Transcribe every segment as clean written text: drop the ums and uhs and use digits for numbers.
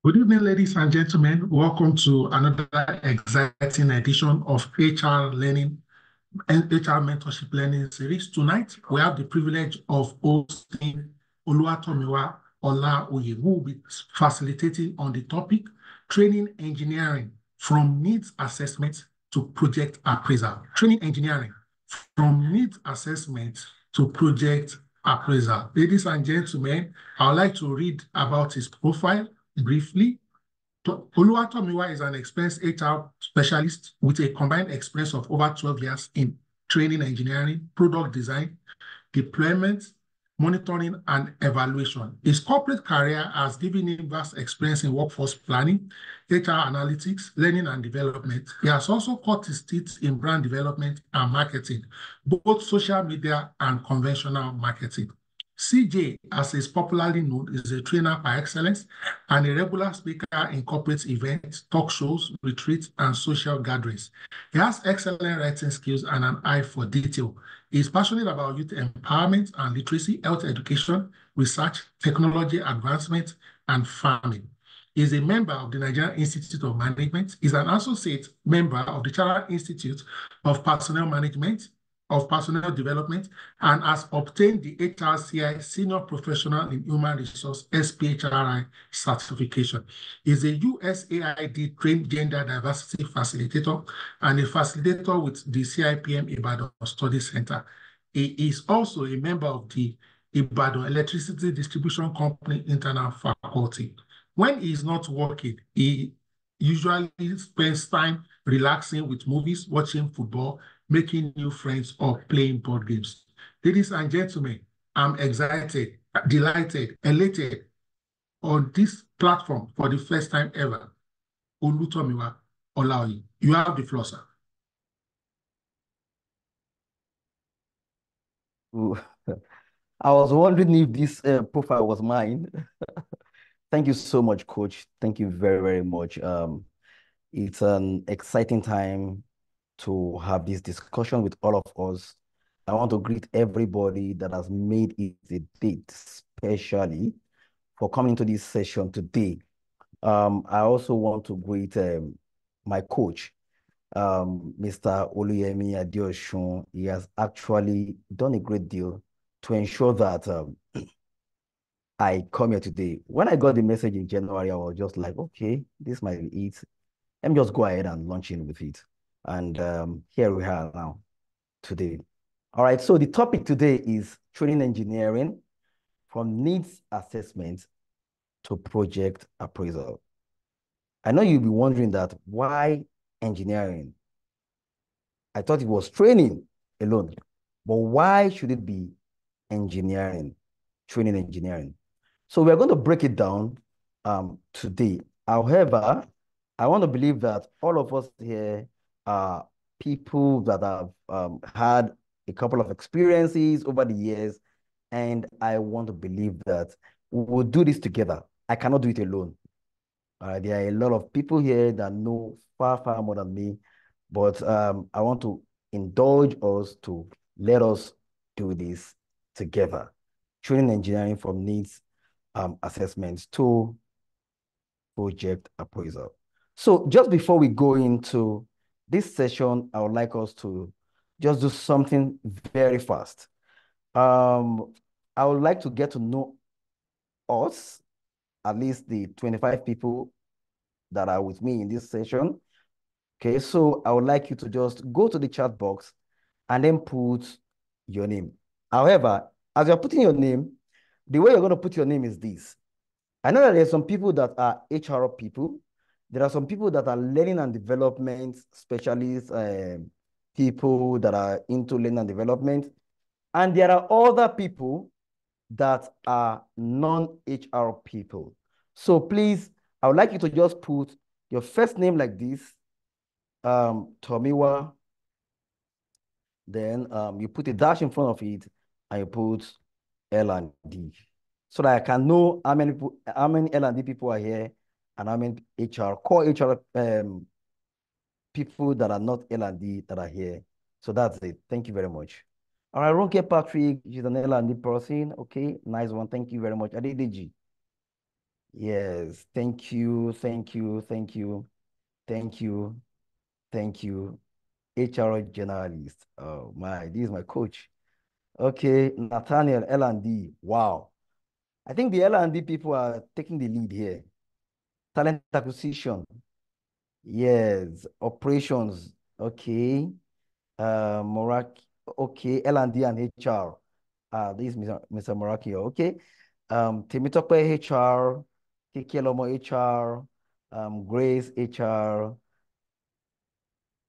Good evening, ladies and gentlemen. Welcome to another exciting edition of HR Learning and HR Mentorship Learning Series. Tonight, we have the privilege of hosting Oluwatomiwa Olaoye, who will be facilitating on the topic Training Engineering from Needs Assessment to Project Appraisal. Training Engineering from Needs Assessment to Project Appraisal. Ladies and gentlemen, I would like to read about his profile briefly. Oluwatomiwa is an experienced HR specialist with a combined experience of over 12 years in training engineering, product design, deployment, monitoring, and evaluation. His corporate career has given him vast experience in workforce planning, HR analytics, learning and development. He has also cut his teeth in brand development and marketing, both social media and conventional marketing. CJ, as is popularly known, is a trainer by excellence and a regular speaker in corporate events, talk shows, retreats, and social gatherings. He has excellent writing skills and an eye for detail. He is passionate about youth empowerment and literacy, health education, research, technology advancement, and farming. He is a member of the Nigerian Institute of Management. He is an associate member of the Chartered Institute of Personnel Management, of Personnel Development, and has obtained the HRCI Senior Professional in Human Resource SPHRI certification. He is a USAID trained gender diversity facilitator and a facilitator with the CIPM Ibadan Study Center. He is also a member of the Ibadan Electricity Distribution Company Internal Faculty. When he is not working, he usually spends time relaxing with movies, watching football, making new friends, or playing board games. Ladies and gentlemen, I'm excited, delighted, elated on this platform for the first time ever. Olutomiwa Olaoye, you have the floor, sir. Ooh, I was wondering if this profile was mine. Thank you so much, Coach. Thank you very, very much. It's an exciting time to have this discussion with all of us. I want to greet everybody that has made it a date, especially for coming to this session today. I also want to greet my coach, Mr. Oluyemi Adeosun. He has actually done a great deal to ensure that I come here today. When I got the message in January, I was just like, okay, this might be it. Let me just go ahead and launch in with it. And here we are now today. All right, so the topic today is training engineering from needs assessment to project appraisal. I know you'll be wondering that why engineering? I thought it was training alone, but why should it be engineering, training engineering? So we're going to break it down today. However, I want to believe that all of us here are people that have had a couple of experiences over the years, and I want to believe that we will do this together. I cannot do it alone. There are a lot of people here that know far, far more than me, but I want to indulge us to let us do this together. Training engineering from needs assessments to project appraisal. So just before we go into this session, I would like us to just do something very fast. I would like to get to know us, at least the 25 people that are with me in this session. Okay, so I would like you to just go to the chat box and then put your name. However, as you're putting your name, the way you're going to put your name is this. I know that there's some people that are HR people. There are some people that are learning and development specialists, people that are into learning and development. And there are other people that are non-HR people. So please, I would like you to just put your first name like this, Tomiwa. Then you put a dash in front of it and you put L&D. So that I can know how many L&D people are here and how many core HR people that are not L&D that are here. So that's it. Thank you very much. All right, Ronke Patrick, she's an L&D person. Okay, nice one. Thank you very much. Adedeji. Yes. Thank you. Thank you. Thank you. Thank you. Thank you. HR generalist. Oh my, this is my coach. Okay, Nathaniel, L&D. Wow. I think the L&D people are taking the lead here. Talent acquisition. Yes. Operations. Okay. Morak. Okay. L&D and HR. This is Mr. Moraki. Okay. Temitope HR. Kekelomo HR. Grace HR.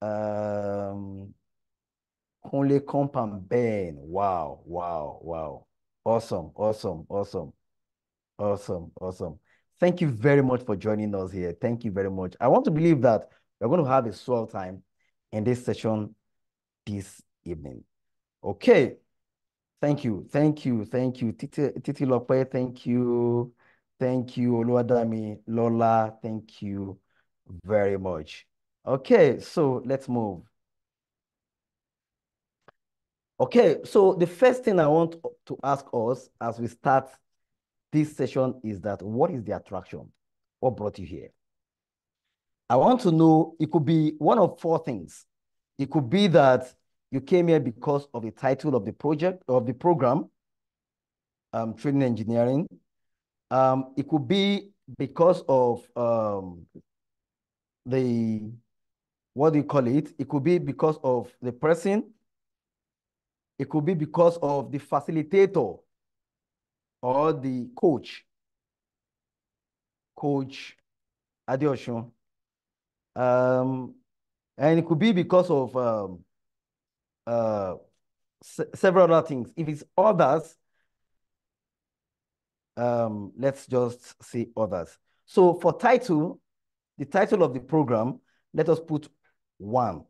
Um, Only compound Ben. Wow, wow, wow. Awesome, awesome, awesome, awesome, awesome. Thank you very much for joining us here. Thank you very much. I want to believe that we're going to have a swell time in this session this evening. Okay. Thank you. Thank you. Thank you. Titi Lope, thank you. Thank you. Oluwadami, Lola, thank you very much. Okay, so let's move. Okay, so the first thing I want to ask us as we start this session is that what is the attraction? What brought you here? I want to know, it could be one of four things. It could be that you came here because of the title of the project, of the program, training engineering. It could be because of the, what do you call it? It could be because of the person. It could be because of the facilitator or the coach. Coach Adeosun. And it could be because of uh, several other things. If it's others, let's just say others. So for title, the title of the program, let us put 1.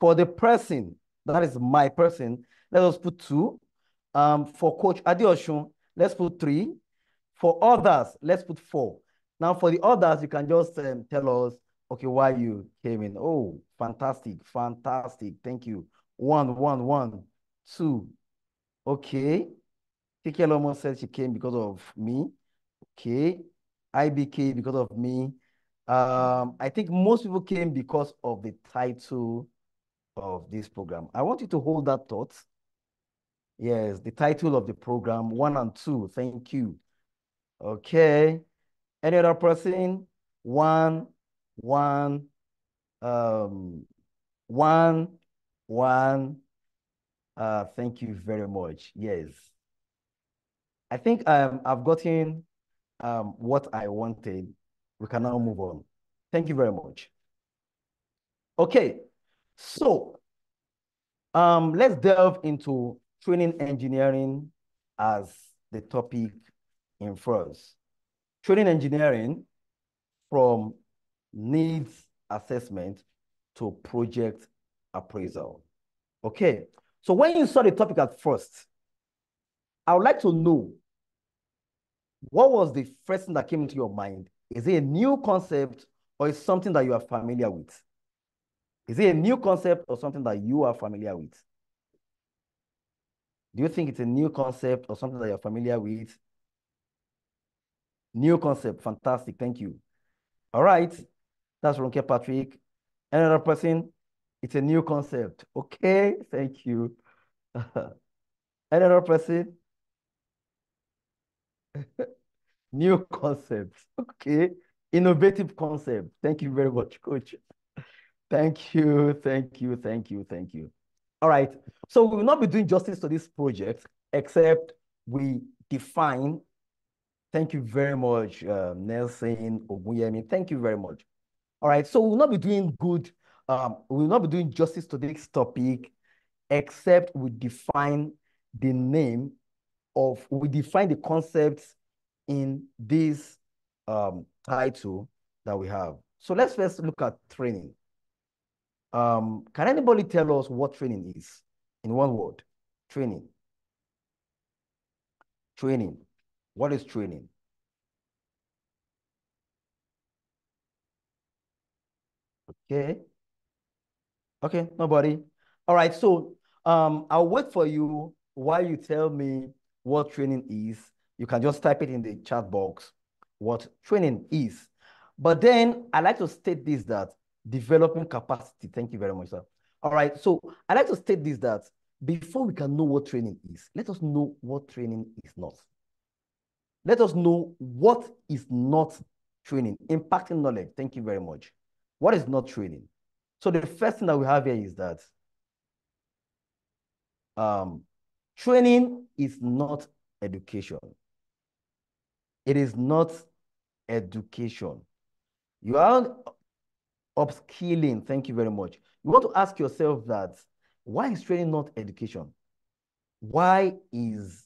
For the person, that is my person, let us put 2. For Coach Adeosun, let's put 3. For others, let's put 4. Now, for the others, you can just tell us, okay, why you came in. Oh, fantastic, fantastic. Thank you. 1, 1, 1, 2. Okay. Kiki almost said she came because of me. Okay. IBK because of me. I think most people came because of the title of this program. I want you to hold that thought. Yes, the title of the program, 1 and 2. Thank you. Okay. Any other person? 1, 1, um, 1, 1. Thank you very much. Yes. I think I've gotten what I wanted. We can now move on. Thank you very much. Okay. So let's delve into training engineering as the topic in first. Training engineering from needs assessment to project appraisal. Okay, so when you saw the topic at first, I would like to know what was the first thing that came into your mind? Is it a new concept or is something that you are familiar with? Is it a new concept or something that you are familiar with? Do you think it's a new concept or something that you're familiar with? New concept, fantastic, thank you. All right, that's Ronke Patrick. Another person, it's a new concept. Okay, thank you. Another person, new concept. Okay, innovative concept. Thank you very much, coach. Thank you, thank you, thank you, thank you. All right, so we will not be doing justice to this project except we define. Thank you very much, Nelson Oguyemi. Thank you very much. All right, so we will not be doing we will not be doing justice to this topic except we define the name we define the concepts in this title that we have. So let's first look at training. Can anybody tell us what training is in one word? Training. Training. What is training? Okay. Okay, nobody. All right, so I'll wait for you while you tell me what training is. You can just type it in the chat box what training is. But then I like to state this, that developing capacity. Thank you very much, sir. All right. So I like to state this, that before we can know what training is, let us know what training is not. Let us know what is not training. Impacting knowledge. Thank you very much. What is not training? So the first thing that we have here is that training is not education. It is not education. You are upskilling. Thank you very much. You want to ask yourself that, why is training not education? Why is,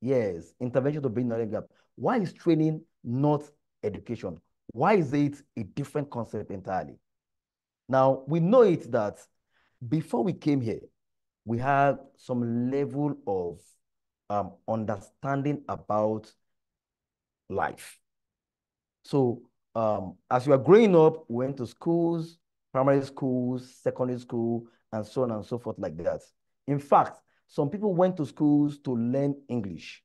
yes, intervention to bring knowledge gap. Why is training not education? Why is it a different concept entirely? Now, we know it that before we came here, we had some level of understanding about life. So as you are growing up, we went to schools, primary schools, secondary school, and so on and so forth like that. In fact, some people went to schools to learn English.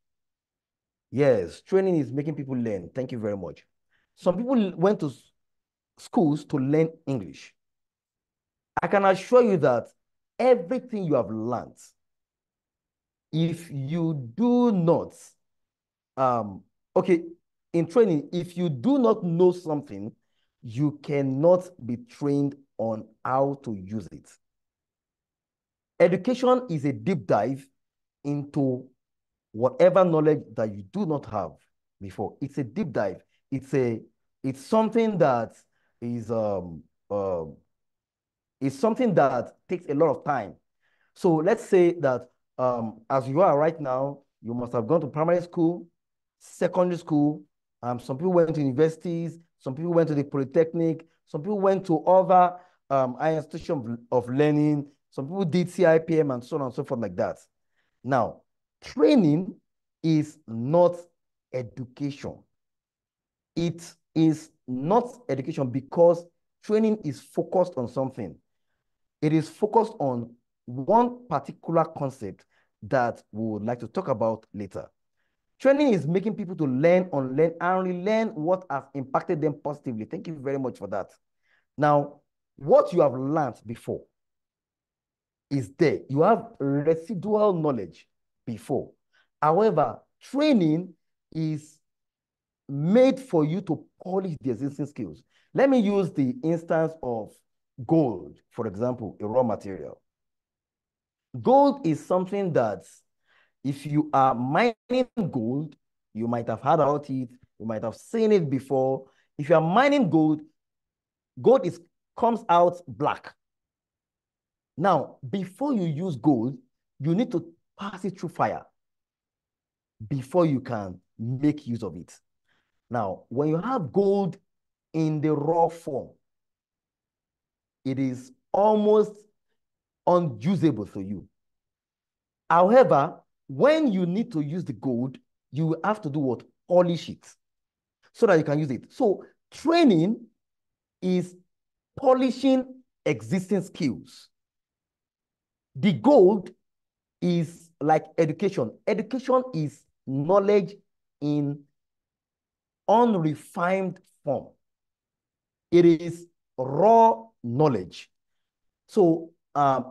Yes, training is making people learn. Thank you very much. Some people went to schools to learn English. I can assure you that everything you have learned, if you do not, okay, in training, if you do not know something, you cannot be trained on how to use it. Education is a deep dive into whatever knowledge that you do not have before. It's a deep dive. It's something that is it's something that takes a lot of time. So let's say that as you are right now, you must have gone to primary school, secondary school. Some people went to universities. Some people went to the polytechnic. Some people went to other higher institutions of learning. Some people did CIPM and so on and so forth like that. Now, training is not education. It is not education because training is focused on something. It is focused on one particular concept that we would like to talk about later. Training is making people to learn, unlearn, and relearn what has impacted them positively. Thank you very much for that. Now, what you have learned before is there. You have residual knowledge before. However, training is made for you to polish the existing skills. Let me use the instance of gold, for example, a raw material. Gold is something that if you are mining gold, you might have heard about it, you might have seen it before. If you are mining gold, gold comes out black. Now, before you use gold, you need to pass it through fire before you can make use of it. Now, when you have gold in the raw form, it is almost unusable for you. However, when you need to use the gold, you have to do what? Polish it so that you can use it. So training is polishing existing skills. The gold is like education. Education is knowledge in unrefined form. It is raw knowledge. So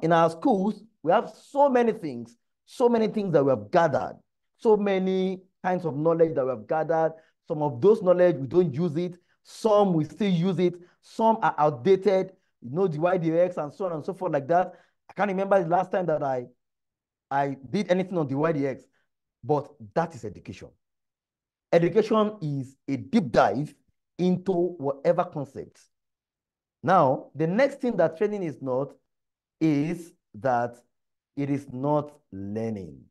in our schools, we have so many things that we have gathered, so many kinds of knowledge that we have gathered. Some of those knowledge, we don't use it. Some we still use it. Some are outdated, the YDX and so on and so forth like that. I can't remember the last time that I did anything on the YDX, but that is education. Education is a deep dive into whatever concept. Now, the next thing that training is not is that it is not learning.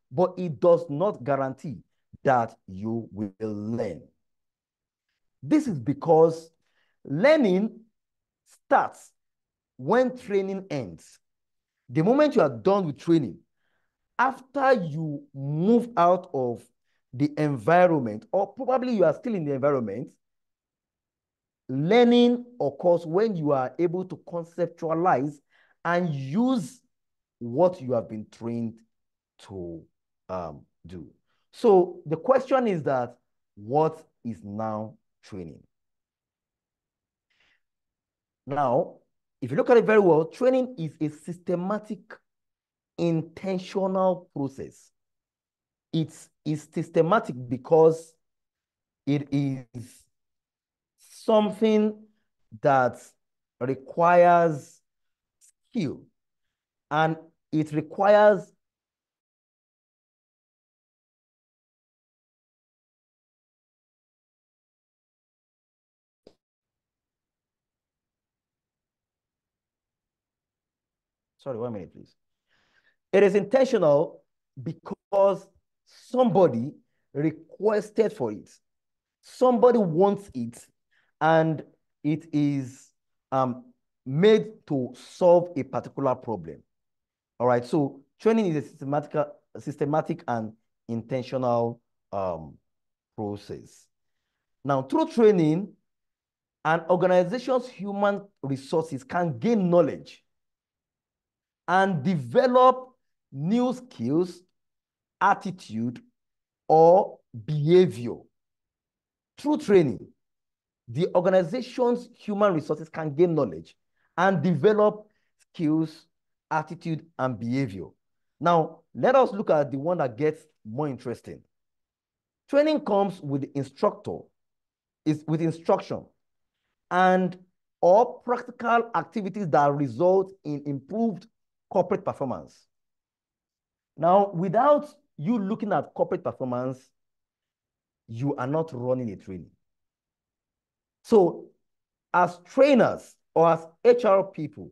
But it does not guarantee that you will learn. This is because learning starts when training ends. The moment you are done with training, after you move out of the environment, or probably you are still in the environment, Learning occurs when you are able to conceptualize and use what you have been trained to do. So the question is that, what is now training? Now, if you look at it very well, training is a systematic, intentional process. It is systematic because it is something that requires skill, and it requires sorry, 1 minute, please. It is intentional because somebody requested for it. Somebody wants it, and it is made to solve a particular problem. All right. So training is a systematic and intentional process. Now, through training, an organization's human resources can gain knowledge and develop new skills, attitude, or behavior. Through training, the organization's human resources can gain knowledge and develop skills, attitude, and behavior. Now, let us look at the one that gets more interesting. Training comes with the instructor, is with instruction, and or practical activities that result in improved corporate performance. Now, without you looking at corporate performance, you are not running a training. So, as trainers or as HR people,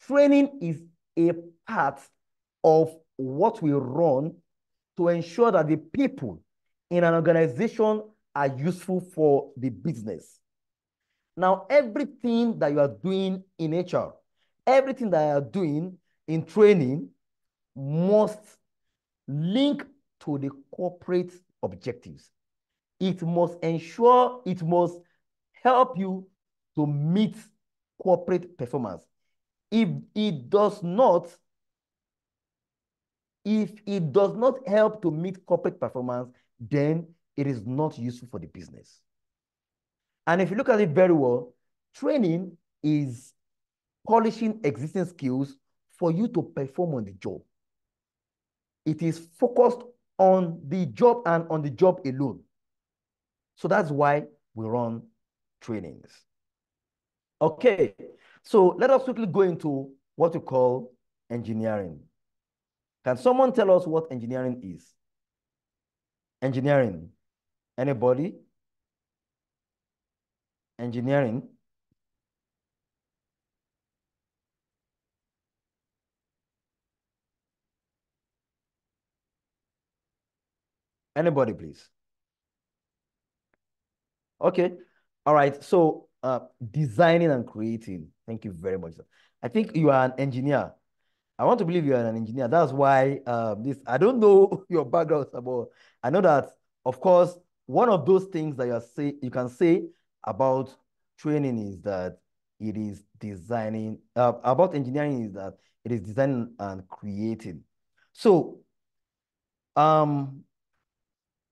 training is a part of what we run to ensure that the people in an organization are useful for the business. Now, everything that you are doing in HR, everything that you are doing in training must link to the corporate objectives. It must ensure, it must help you to meet corporate performance. If it does not help to meet corporate performance, then it is not useful for the business. And if you look at it very well, training is polishing existing skills for you to perform on the job. It is focused on the job and on the job alone. So that's why we run trainings. Okay, so let us quickly go into what we call engineering. Can someone tell us what engineering is? Engineering. Anybody? Engineering. Anybody, please? Okay. All right. So designing and creating. Thank you very much, sir. I think you are an engineer. I want to believe you are an engineer. That's why I don't know your background, but I know that, of course, one of those things that you can say about training is that it is designing, about engineering is that it is designing and creating. So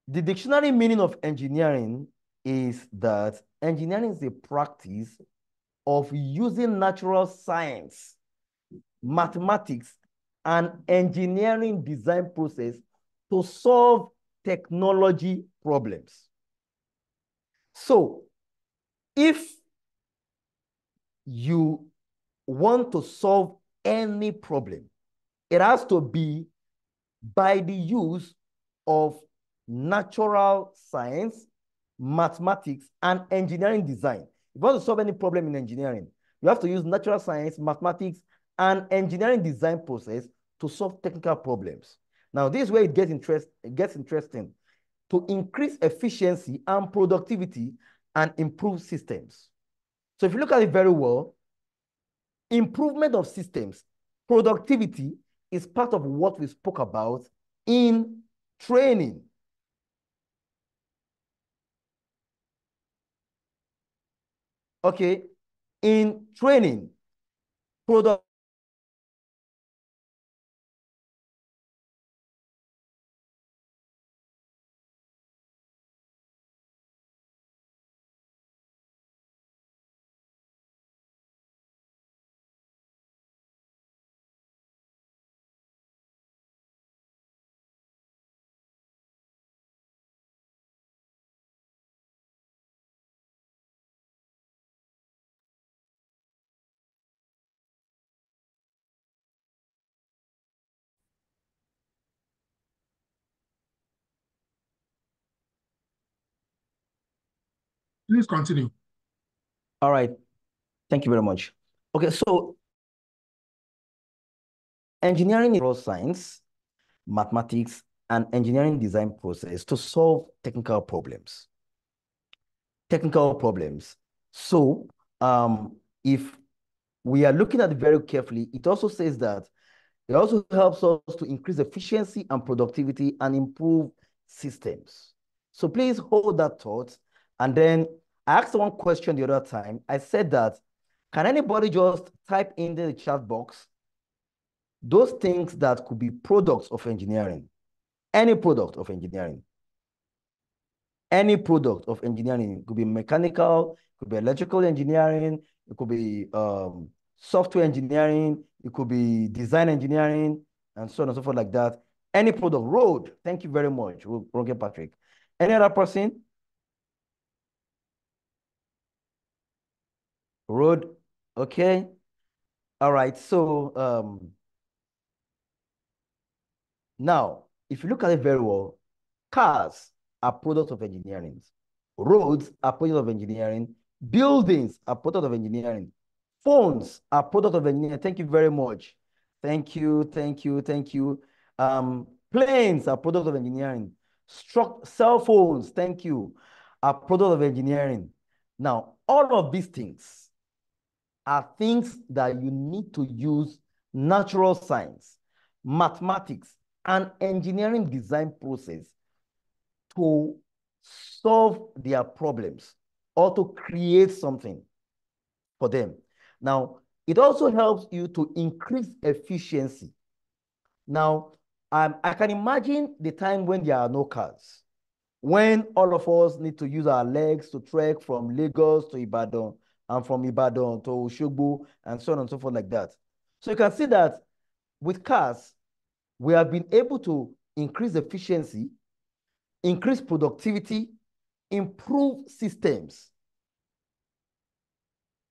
the dictionary meaning of engineering is that engineering is a practice of using natural science, mathematics, and engineering design process to solve technology problems. So, if you want to solve any problem, it has to be by the use of natural science, mathematics, and engineering design. If you want to solve any problem in engineering, you have to use natural science, mathematics, and engineering design process to solve technical problems. Now, this is where it gets interesting to increase efficiency and productivity and improve systems. So if you look at it very well, improvement of systems, productivity is part of what we spoke about in training. Okay, in training, product Please continue. All right. Thank you very much. Okay, so engineering is raw science, mathematics, and engineering design process to solve technical problems. Technical problems. So, if we are looking at it very carefully, it also says that it also helps us to increase efficiency and productivity and improve systems. So please hold that thought. And then I asked one question the other time. I said that, can anybody just type in the chat box those things that could be products of engineering? Any product of engineering. Any product of engineering. It could be mechanical, it could be electrical engineering, it could be software engineering, it could be design engineering, and so on and so forth like that. Any product. Road. Thank you very much, Roger Patrick. Any other person? Road. Okay. All right. So now, if you look at it very well, cars are products of engineering. Roads are products of engineering. Buildings are products of engineering. Phones are products of engineering. Thank you very much. Thank you, thank you, thank you. Planes are products of engineering. Cell phones, thank you, are products of engineering. Now, all of these things are things that you need to use natural science, mathematics, and engineering design process to solve their problems or to create something for them. Now, it also helps you to increase efficiency. Now, I can imagine the time when there are no cars, when all of us need to use our legs to trek from Lagos to Ibadan and from Ibadan to Oshogbo and so on and so forth like that. So you can see that with cars, we have been able to increase efficiency, increase productivity, improve systems.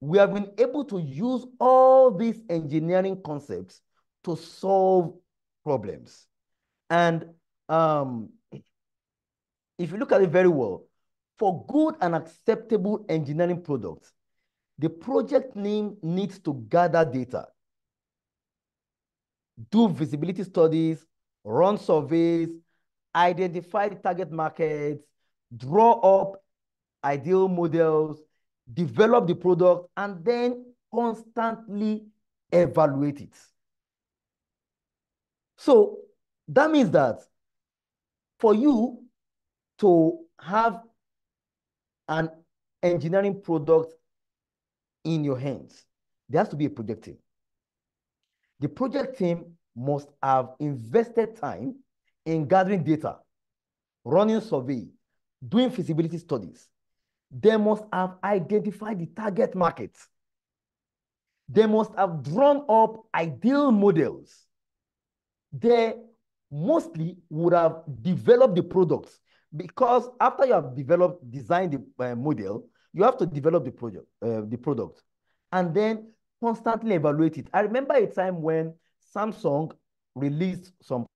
We have been able to use all these engineering concepts to solve problems. And if you look at it very well, for good and acceptable engineering products, the project name needs to gather data, do visibility studies, run surveys, identify the target markets, draw up ideal models, develop the product, and then constantly evaluate it. So that means that for you to have an engineering product in your hands, there has to be a project team. The project team must have invested time in gathering data, running survey, doing feasibility studies. They must have identified the target markets. They must have drawn up ideal models. They mostly would have developed the products, because after you have designed the model, you have to develop the product, and then constantly evaluate it. I remember a time when Samsung released some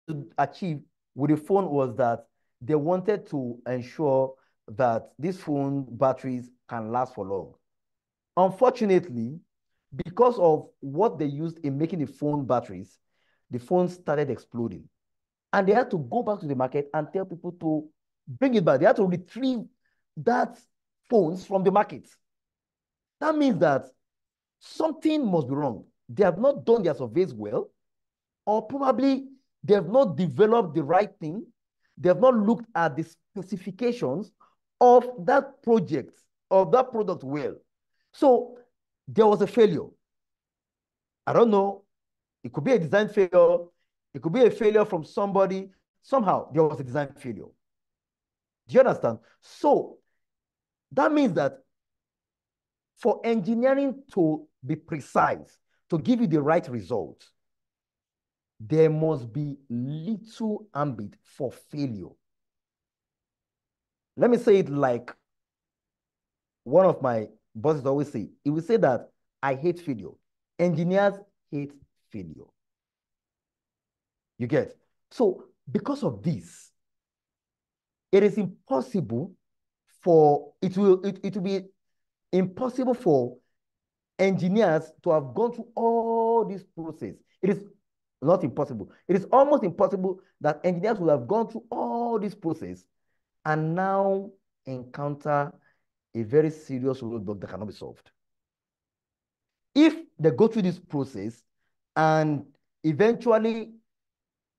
to achieve with the phone was that they wanted to ensure that these phone batteries can last for long. Unfortunately, because of what they used in making the phone batteries, the phone started exploding. And they had to go back to the market and tell people to bring it back. They had to retrieve that phones from the market. That means that something must be wrong. They have not done their surveys well, or probably they have not developed the right thing. They have not looked at the specifications of that project, of that product well. So there was a failure. I don't know. It could be a design failure. It could be a failure from somebody. Somehow there was a design failure. Do you understand? So that means that for engineering to be precise, to give you the right result, there must be little ambit for failure. Let me say it like one of my bosses always say. He will say that I hate failure. Engineers hate failure. You get? So because of this, it is impossible for, it will be impossible for engineers to have gone through all this process. It is not impossible. It is almost impossible that engineers will have gone through all this process and now encounter a very serious roadblock that cannot be solved. If they go through this process and eventually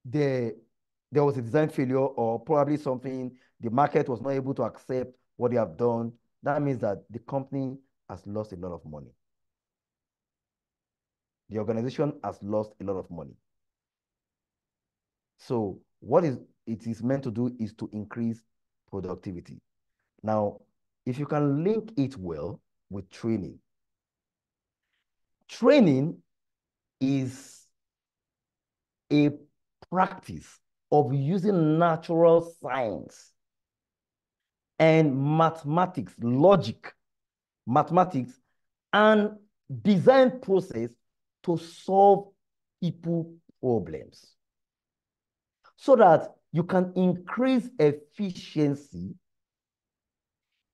there was a design failure or probably something, the market was not able to accept what they have done, that means that the company has lost a lot of money. The organization has lost a lot of money. So what it is meant to do is to increase productivity. Now, if you can link it well with training, training is a practice of using natural science and mathematics, logic, mathematics, and design process to solve people problems so that you can increase efficiency,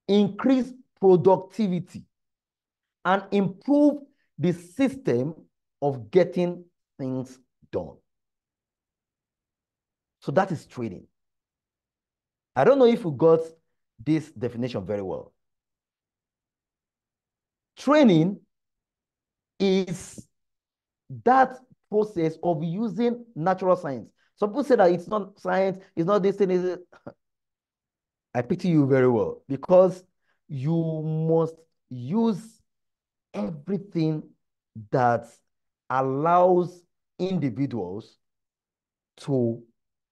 increase productivity, and improve the system of getting things done. So that is training. I don't know if you got this definition very well. Training is that process of using natural science. Some people say that it's not science, it's not this thing. Is it? I pity you very well because you must use everything that allows individuals to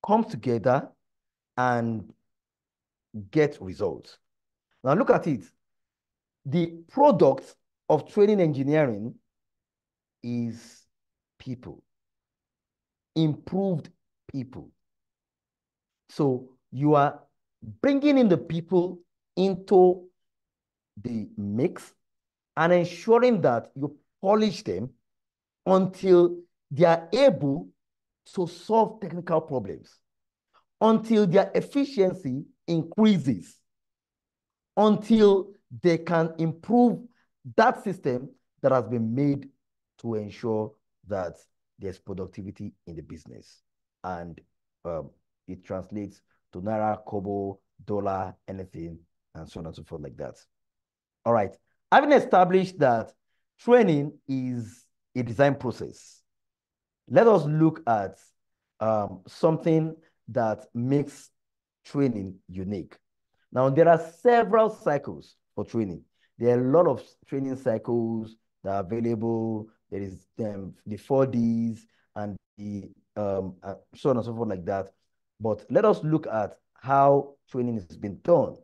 come together and get results. Now look at it. The product of training engineering is people, improved people. So you are bringing in the people into the mix and ensuring that you polish them until they are able to solve technical problems, until their efficiency increases, until they can improve that system that has been made to ensure that there's productivity in the business. And it translates to naira, kobo, dollar, anything, and so on and so forth like that. All right. Having established that training is a design process, let us look at something that makes training unique. Now, there are several cycles for training. There are a lot of training cycles that are available. There is the 4Ds and the so on and so forth like that. But let us look at how training has been done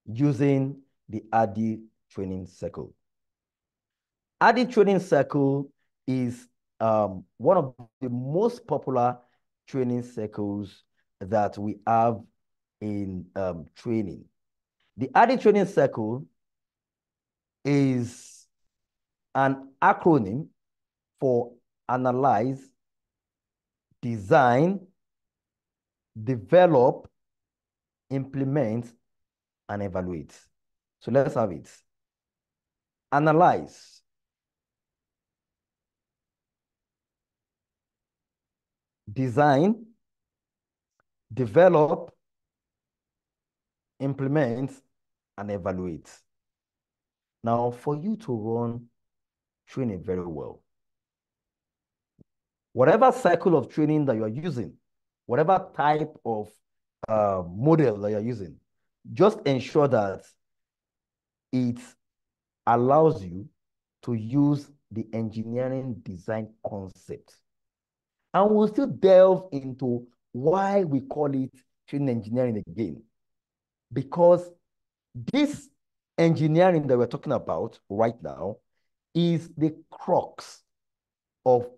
using the ADDIE training cycle. ADDIE training cycle is one of the most popular training cycles that we have in training. The ADDIE training cycle is an acronym for analyze, design, develop, implement, and evaluate. So let's have it. Analyze. Design, develop, implement, and evaluate. Now, for you to run training very well, whatever cycle of training that you are using, whatever type of model that you're using, just ensure that it allows you to use the engineering design concept. And we'll still delve into why we call it training engineering again. Because this engineering that we're talking about right now is the crux of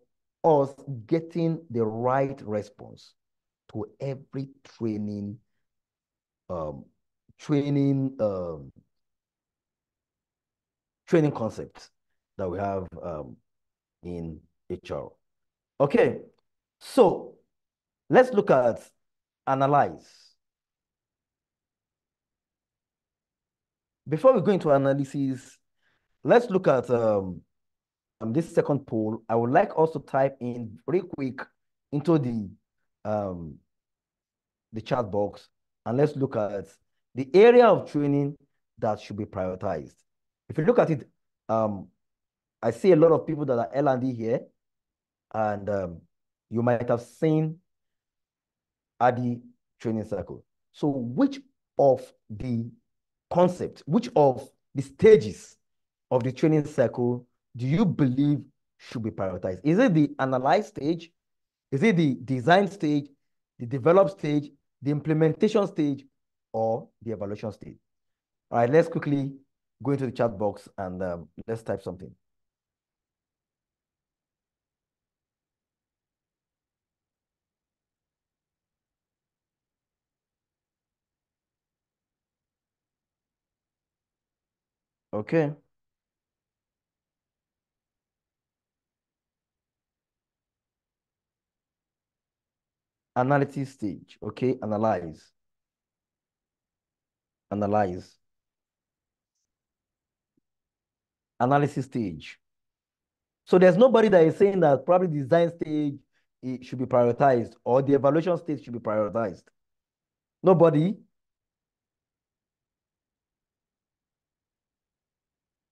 us getting the right response to every um, training, um, training concept that we have in HR. Okay, so let's look at analyze. Before we go into analysis, let's look at this second poll. I would like us to type in very quick into um, the chat box, and let's look at the area of training that should be prioritized. If you look at it, I see a lot of people that are L&D here, and you might have seen ADI training cycle. So which of the concepts, which of the stages of the training cycle do you believe should be prioritized? Is it the analyze stage? Is it the design stage, the develop stage, the implementation stage, or the evaluation stage? All right, let's quickly go into the chat box and let's type something. Okay. Analysis stage. Okay, analyze. Analyze. Analysis stage. So there's nobody that is saying that probably the design stage it should be prioritized or the evaluation stage should be prioritized. Nobody.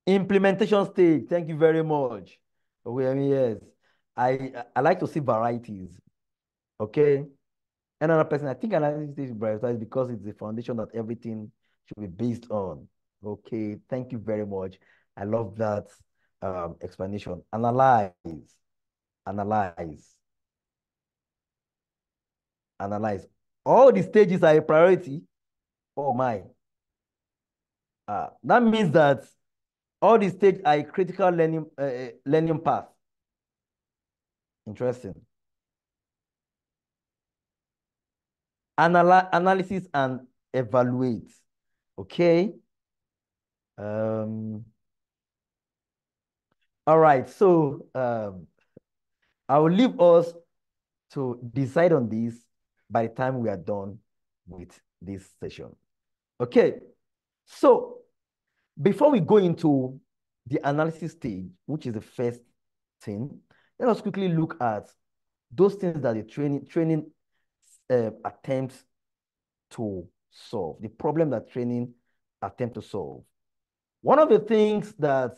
Implementation stage. Thank you very much. Okay, I mean, yes. I like to see varieties. Okay. Another person, I think analysis stage is prioritized because it's the foundation that everything should be based on. Okay, thank you very much. I love that explanation. Analyze, analyze, analyze. All the stages are a priority. Oh my. That means that all the stages are a critical learning path. Interesting. Analysis and evaluate. Okay. Um, all right. So I will leave us to decide on this by the time we are done with this session. Okay. So before we go into the analysis stage, which is the first thing, let us quickly look at those things that the training attempts to solve, the problem that training attempt to solve. One of the things that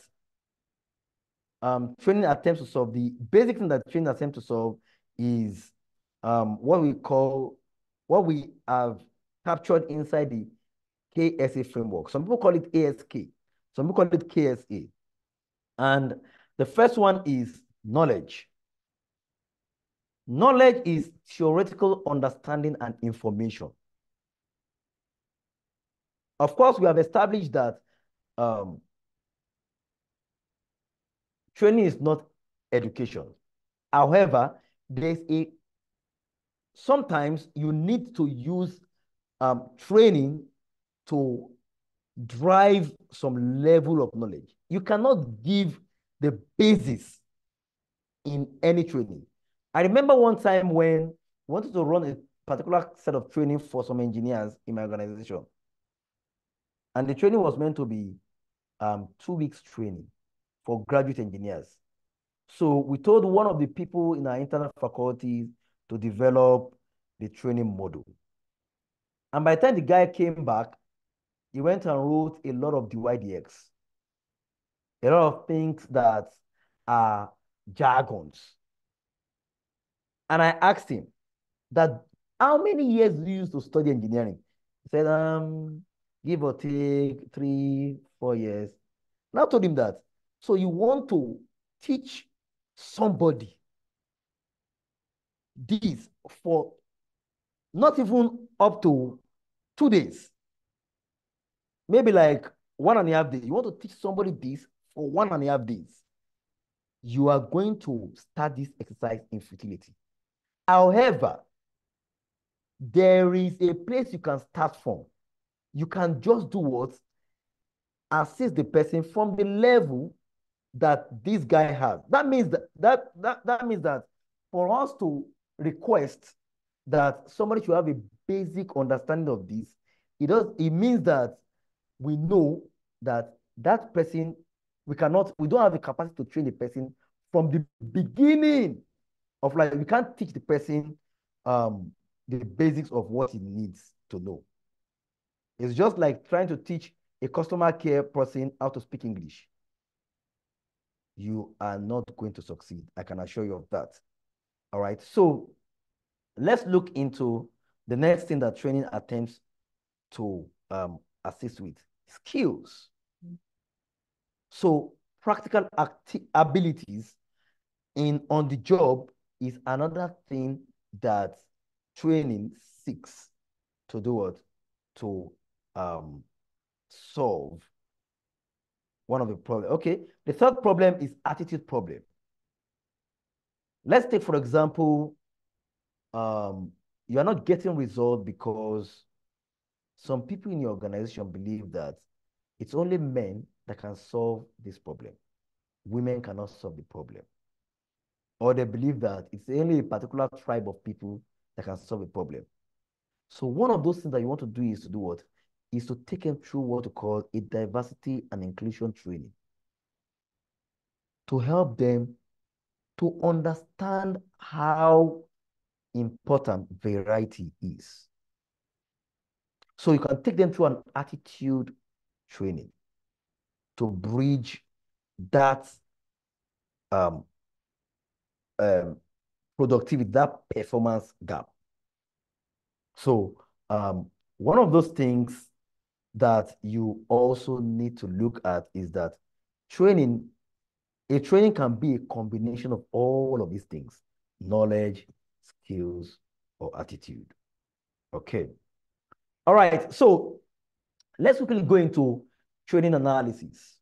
training attempts to solve, the basic thing that training attempts to solve is what we have captured inside the KSA framework. Some people call it ASK. Some people call it KSA. And the first one is knowledge. Knowledge is theoretical understanding and information. Of course, we have established that training is not education. However, sometimes you need to use training to drive some level of knowledge. You cannot give the basis in any training. I remember one time when I wanted to run a particular set of training for some engineers in my organization. And the training was meant to be 2 weeks training for graduate engineers. So we told one of the people in our internal faculty to develop the training model. And by the time the guy came back, he went and wrote a lot of DYDX, a lot of things that are jargons. And I asked him that, how many years do you use to study engineering? He said, give or take 3, 4 years. And I told him that. So you want to teach somebody this for not even up to 2 days, maybe like 1.5 days. You want to teach somebody this for 1.5 days. You are going to start this exercise in futility. However, there is a place you can start from. You can just do what? Assist the person from the level that this guy has. That means that means that for us to request that somebody should have a basic understanding of this, it means that we know that that person, we don't have the capacity to train the person from the beginning of life. We can't teach the person the basics of what he needs to know. It's just like trying to teach a customer care person how to speak English. You are not going to succeed. I can assure you of that. All right. So let's look into the next thing that training attempts to assist with: skills. So practical abilities on the job is another thing that training seeks to do what? To solve one of the problems. Okay, the third problem is attitude problem. Let's take, for example, you are not getting results because some people in your organization believe that it's only men that can solve this problem. Women cannot solve the problem. Or they believe that it's only a particular tribe of people that can solve a problem. So one of those things that you want to do is to do what? Is to take them through what we call a diversity and inclusion training, to help them to understand how important variety is. So you can take them through an attitude training to bridge that um, productivity, that performance gap. So one of those things that you also need to look at is that a training can be a combination of all of these things: knowledge, skills, or attitude. Okay. All right. So let's quickly go into training analysis.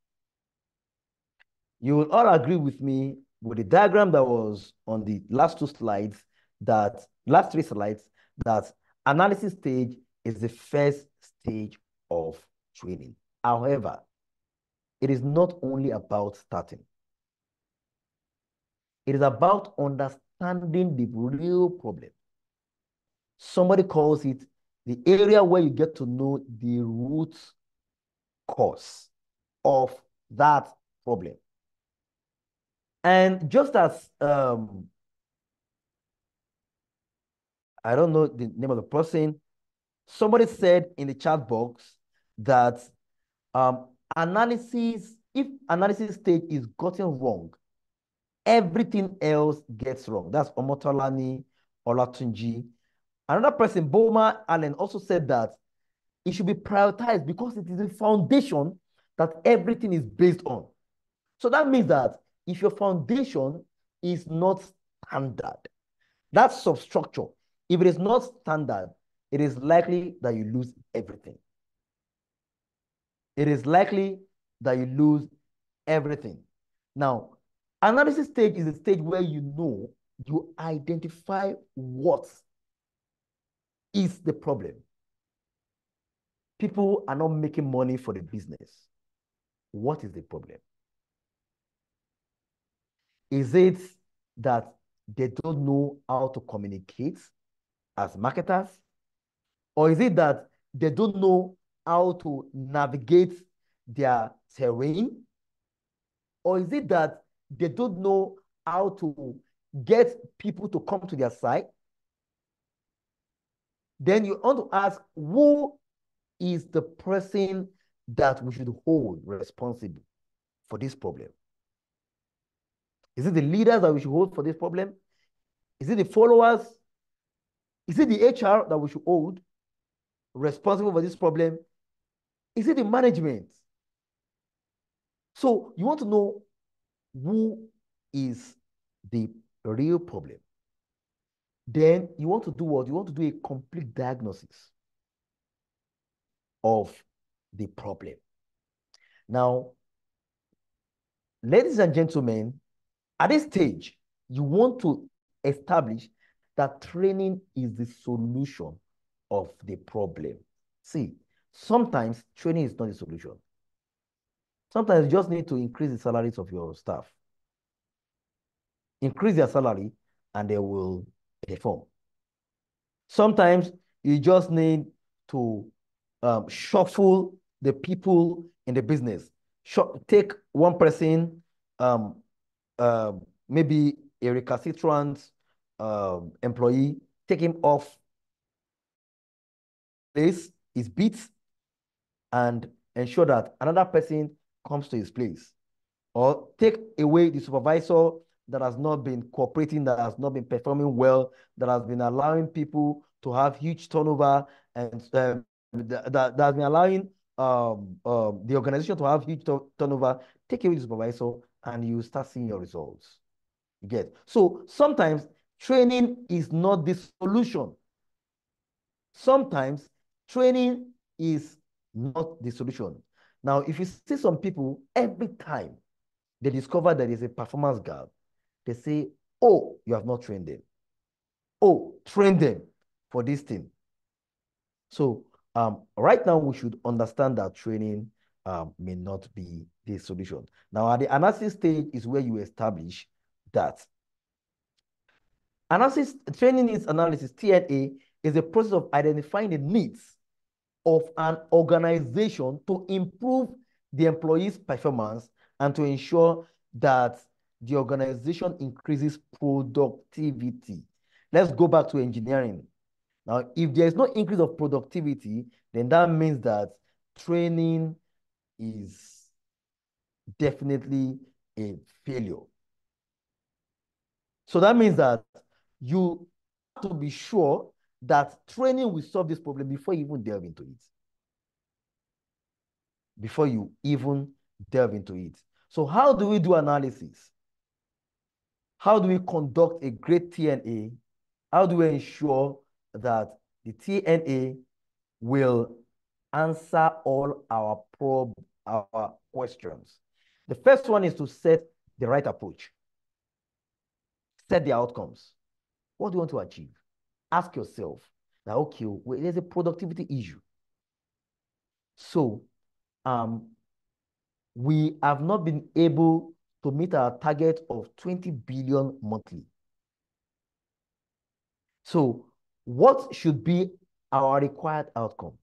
You will all agree with me with the diagram that was on the last three slides, that analysis stage is the first stage of training. However, it is not only about starting. It is about understanding the real problem. Somebody calls it the area where you get to know the root cause of that problem. And just as I don't know the name of the person, somebody said in the chat box that if analysis stage is gotten wrong, everything else gets wrong. That's Omotolani Olatunji. Another person, Boma Allen, also said that it should be prioritized because it is the foundation that everything is based on. So that means that if your foundation is not standard, that substructure, if it is not standard, it is likely that you lose everything. It is likely that you lose everything. Now, analysis stage is the stage where you identify what is the problem. People are not making money for the business. What is the problem? Is it that they don't know how to communicate as marketers? Or is it that they don't know how to navigate their terrain? Or is it that they don't know how to get people to come to their site? Then you want to ask, who is the person that we should hold responsible for this problem? Is it the leaders that we should hold for this problem? Is it the followers? Is it the HR that we should hold responsible for this problem? Is it the management? So you want to know who is the real problem. Then you want to do what? You want to do a complete diagnosis of the problem. Now, ladies and gentlemen, at this stage, you want to establish that training is the solution of the problem. See, sometimes training is not the solution. Sometimes you just need to increase the salaries of your staff. Increase their salary and they will perform. Sometimes you just need to shuffle the people in the business. Take one person, um, maybe a recalcitrant employee, take him off place, his beat, and ensure that another person comes to his place. Or take away the supervisor that has not been cooperating, that has not been performing well, that has been allowing people to have huge turnover, and that has been allowing the organization to have huge turnover. Take away the supervisor and you start seeing your results. You get? So sometimes training is not the solution. Sometimes training is not the solution. Now, if you see some people, every time they discover there is a performance gap, they say, oh, you have not trained them. Oh, train them for this thing. So right now, we should understand that training may not be the solution. Now, at the analysis stage is where you establish that. Training needs analysis, TNA, is a process of identifying the needs of an organization to improve the employee's performance and to ensure that the organization increases productivity. Let's go back to engineering. Now, if there is no increase of productivity, then that means that training is definitely a failure. So that means that you have to be sure that training will solve this problem before you even delve into it. Before you even delve into it. So how do we do analysis? How do we conduct a great TNA? How do we ensure that the TNA will answer all our questions? The first one is to set the right approach. Set the outcomes. What do you want to achieve? Ask yourself that, okay, well, there's a productivity issue. So we have not been able to meet our target of 20 billion monthly. So what should be our required outcome?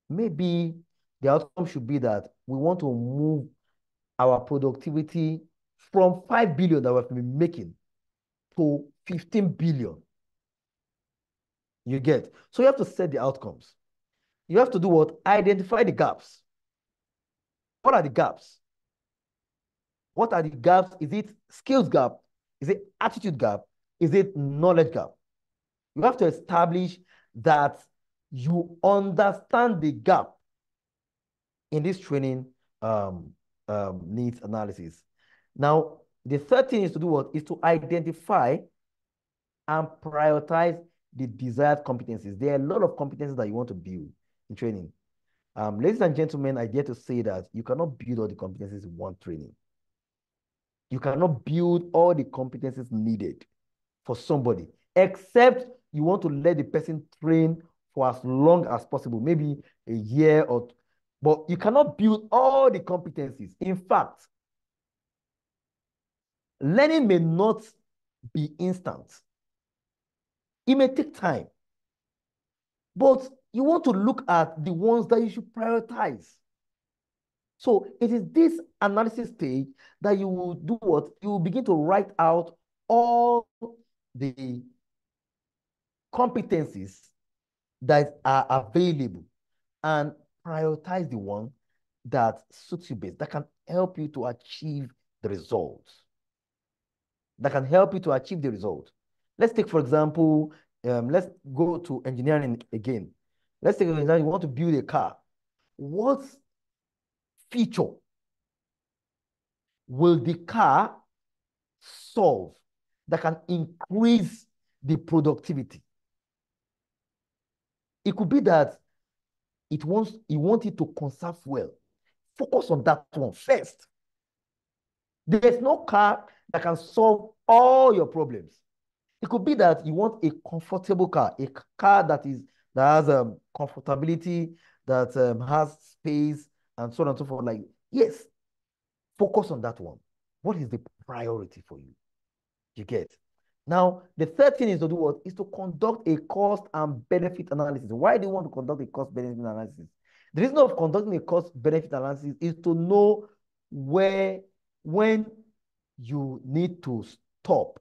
Maybe the outcome should be that we want to move our productivity from 5 billion that we've been making to 15 billion. You get? So you have to set the outcomes. You have to do what? Identify the gaps. What are the gaps? What are the gaps? Is it skills gap? Is it attitude gap? Is it knowledge gap? You have to establish that you understand the gap in this training needs analysis. Now, the third thing is to do what? Is to identify and prioritize the desired competencies. There are a lot of competencies that you want to build in training. Ladies and gentlemen, I dare to say that you cannot build all the competencies in one training. You cannot build all the competencies needed for somebody, except you want to let the person train for as long as possible, maybe a year or, but you cannot build all the competencies. In fact, learning may not be instant. It may take time, but you want to look at the ones that you should prioritize. So it is this analysis stage that you will do what? You will begin to write out all the competencies that are available and prioritize the one that suits you best, that can help you to achieve the results. That can help you to achieve the result. Let's take, for example, let's go to engineering again. Let's take an example, you want to build a car. what feature will the car solve that can increase the productivity? It could be that you want it to conserve fuel. Focus on that one first. There's no car that can solve all your problems. It could be that you want a comfortable car, a car that has comfortability, that has space, and so on and so forth. Like, yes, focus on that one. What is the priority for you? You get. Now, the third thing is to do what? Is to conduct a cost and benefit analysis. Why do you want to conduct a cost benefit analysis? The reason of conducting a cost benefit analysis is to know when you need to stop.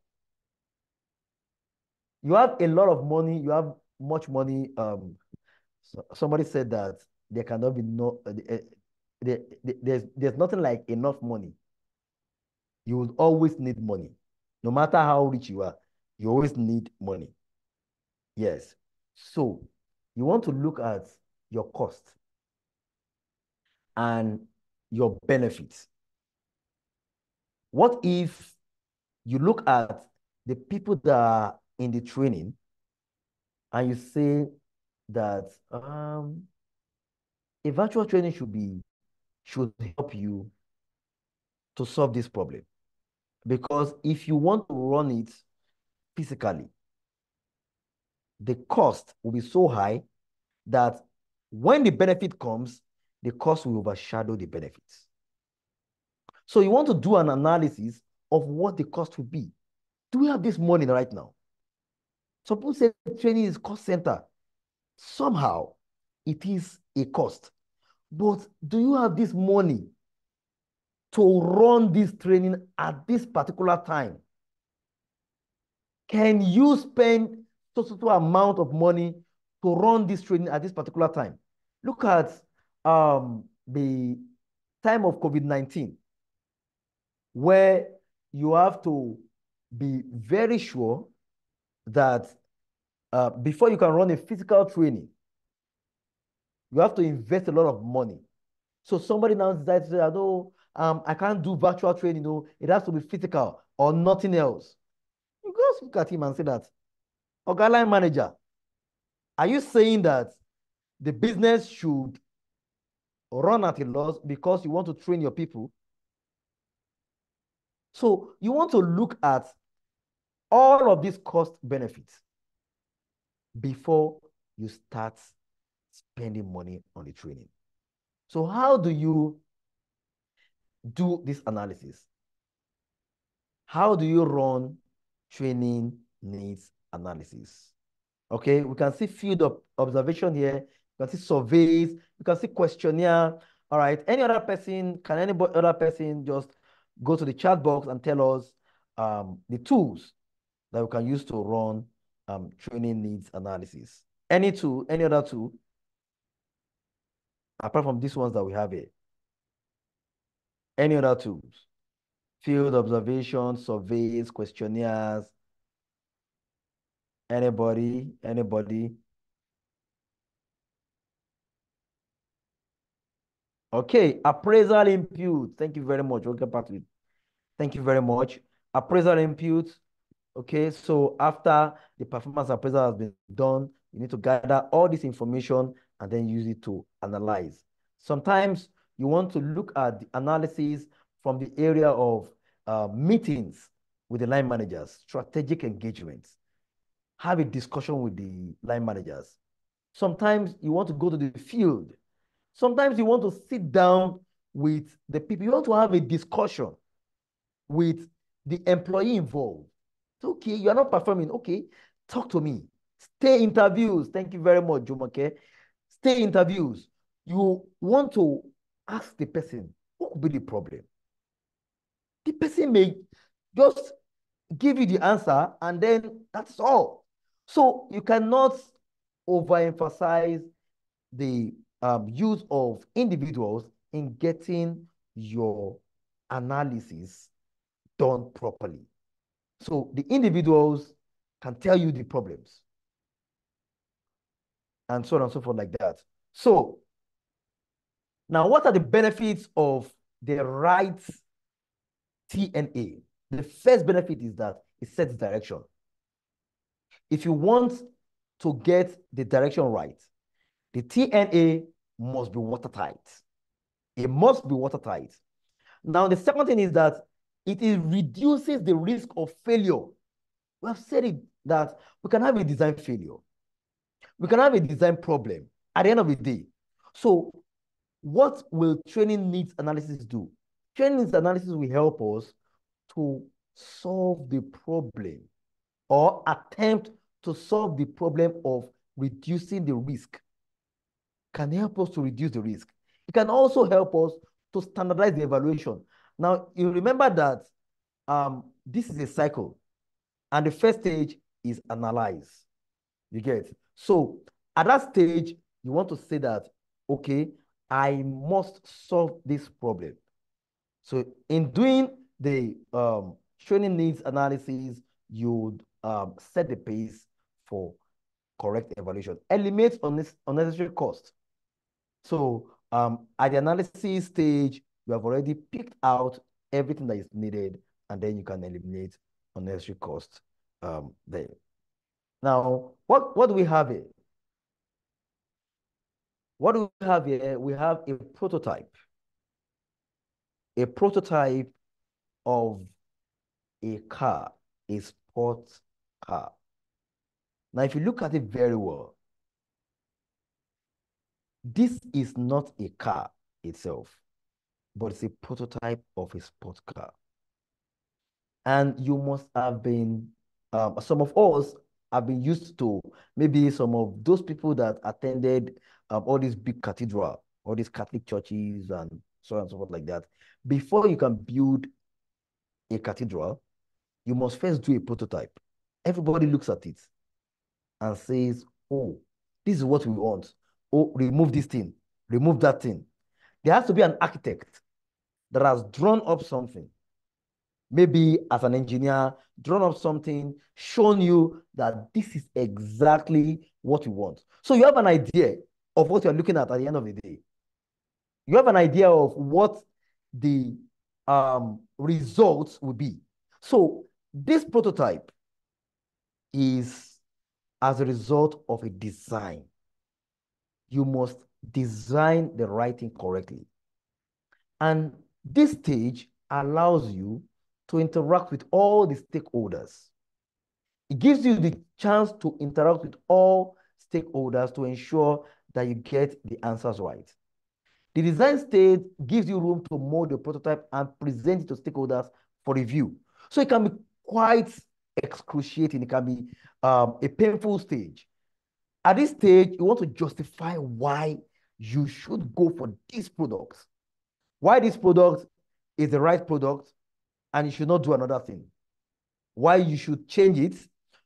You have a lot of money, you have much money. Somebody said that there cannot be there's nothing like enough money. You will always need money. No matter how rich you are, you always need money. Yes. So you want to look at your cost and your benefits. What if you look at the people that are in the training and you say that a virtual training should help you to solve this problem? Because if you want to run it physically, the cost will be so high that when the benefit comes, the cost will overshadow the benefits. So you want to do an analysis of what the cost will be. Do we have this money right now? Some people say training is cost center. Somehow, it is a cost. But do you have this money to run this training at this particular time? Can you spend so amount of money to run this training at this particular time? Look at the time of COVID-19, where you have to be very sure that before you can run a physical training, you have to invest a lot of money. So somebody now decides to say, oh, I can't do virtual training, no, it has to be physical or nothing else. You just look at him and say that, okay, line manager, are you saying that the business should run at a loss because you want to train your people? So you want to look at all of these cost benefits before you start spending money on the training. So how do you do this analysis? How do you run training needs analysis? Okay, we can see field of observation here. You can see surveys. You can see questionnaire. All right. Any other person, can any other person just go to the chat box and tell us the tools that we can use to run training needs analysis? Any tool, any other tool, apart from these ones that we have here? Any other tools? Field observation, surveys, questionnaires. Anybody? Anybody? Okay, appraisal input. Thank you very much. We'll get back to it. Thank you very much. Appraisal input. Okay, so after the performance appraisal has been done, you need to gather all this information and then use it to analyze. Sometimes you want to look at the analysis from the area of meetings with the line managers, strategic engagements. Have a discussion with the line managers. Sometimes you want to go to the field. Sometimes you want to sit down with the people. You want to have a discussion with the employee involved. It's okay, you are not performing. Okay, talk to me. Stay interviews. Thank you very much, Jumake. Stay interviews. You want to ask the person, what could be the problem? The person may just give you the answer and then that's all. So you cannot overemphasize the use of individuals in getting your analysis done properly. So the individuals can tell you the problems and so on and so forth like that. So Now, what are the benefits of the right TNA? The first benefit is that it sets direction. If you want to get the direction right, the TNA must be watertight. It must be watertight. Now, the second thing is that it reduces the risk of failure. We have said it that we can have a design failure. We can have a design problem at the end of the day. So what will training needs analysis do? Training needs analysis will help us to solve the problem or attempt to solve the problem of reducing the risk. Can help us to reduce the risk. It can also help us to standardize the evaluation. Now, you remember that this is a cycle, and the first stage is analyze. You get? So at that stage, you want to say that, okay, I must solve this problem. So in doing the training needs analysis, you set the pace for correct evaluation. Eliminate unnecessary cost. So at the analysis stage, you have already picked out everything that is needed, and then you can eliminate unnecessary cost there. Now, what do we have here? What do we have here? We have a prototype of a car, a sports car. Now, if you look at it very well, this is not a car itself, but it's a prototype of a sports car. And you must have been, some of us have been used to maybe some of those people that attended all these big cathedral, all these Catholic churches and so on and so forth like that. Before you can build a cathedral, you must first do a prototype. Everybody looks at it and says, oh, this is what we want. Oh, remove this thing, remove that thing. There has to be an architect that has drawn up something, maybe as an engineer, drawn up something, shown you that this is exactly what you want. So you have an idea of what you're looking at the end of the day. You have an idea of what the results will be. So this prototype is as a result of a design. You must design the right thing correctly. And this stage allows you to interact with all the stakeholders. It gives you the chance to interact with all stakeholders to ensure that you get the answers right. The design stage gives you room to mold the prototype and present it to stakeholders for review. So it can be quite excruciating. It can be a painful stage. At this stage, you want to justify why you should go for these products. Why this product is the right product and you should not do another thing. Why you should change it,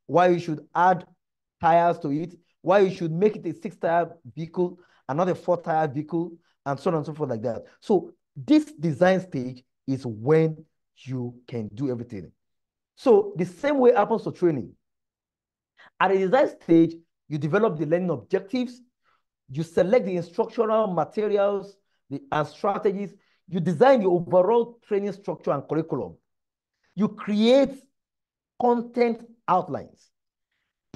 why you should add tires to it, why you should make it a 6-tire vehicle and not a 4-tire vehicle, and so on and so forth like that. So this design stage is when you can do everything. So the same way happens to training. At the design stage, you develop the learning objectives, you select the instructional materials and strategies, you design the overall training structure and curriculum. You create content outlines,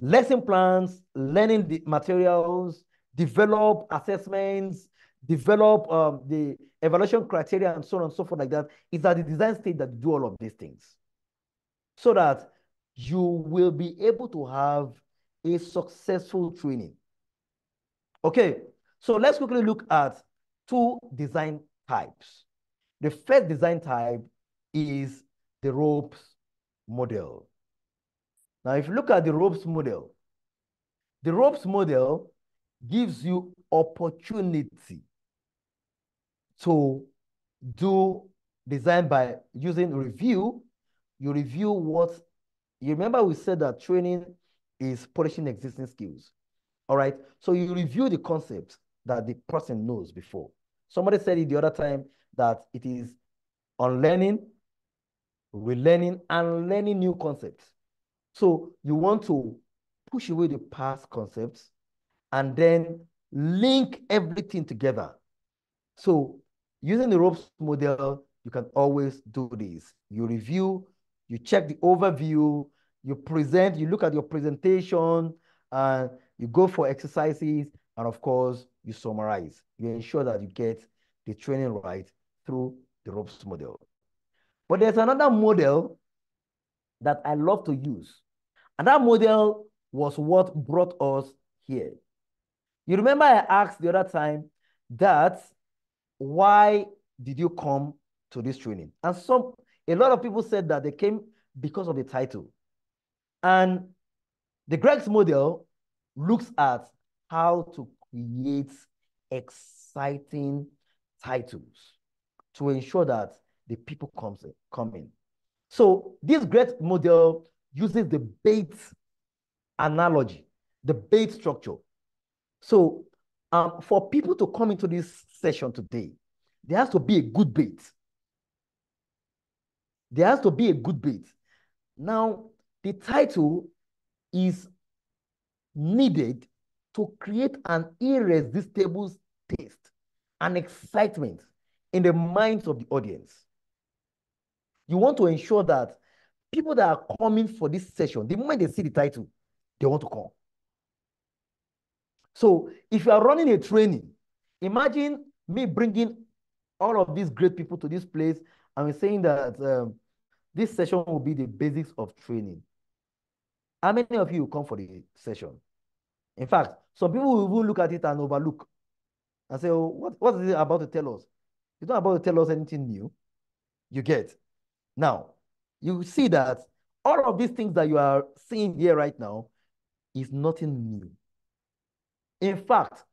lesson plans, learning the materials, develop assessments, develop the evaluation criteria, and so on and so forth like that. It's at the design stage that you do all of these things so that you will be able to have a successful training. Okay, so let's quickly look at two design types. The first design type is the ropes model. Now, if you look at the ropes model gives you opportunity to do design by using review. You review what, you remember we said that training is polishing existing skills. All right. So you review the concepts that the person knows before. Somebody said it the other time that it is unlearning, relearning, and learning new concepts. So you want to push away the past concepts and then link everything together So using the ropes model, you can always do this. You review, you check the overview, you present, you look at your presentation, and you go for exercises, and of course, you summarize. You ensure that you get the training right through the ropes model. But there's another model that I love to use. And that model was what brought us here. You remember I asked the other time that why did you come to this training? And a lot of people said that they came because of the title. And the Greg's model looks at how to create exciting titles to ensure that the people come in. So this great model uses the bait analogy, the bait structure. So for people to come into this session today, there has to be a good bait. There has to be a good bait. Now, the title is needed to create an irresistible taste and excitement in the minds of the audience. You want to ensure that people that are coming for this session, the moment they see the title, they want to come. So if you are running a training, imagine me bringing all of these great people to this place and we're saying that this session will be the basics of training. How many of you will come for the session? In fact, some people will even look at it and overlook and say, oh, what is it about to tell us? It's not about to tell us anything new. You get. Now, you see that all of these things that you are seeing here right now is nothing new. In fact,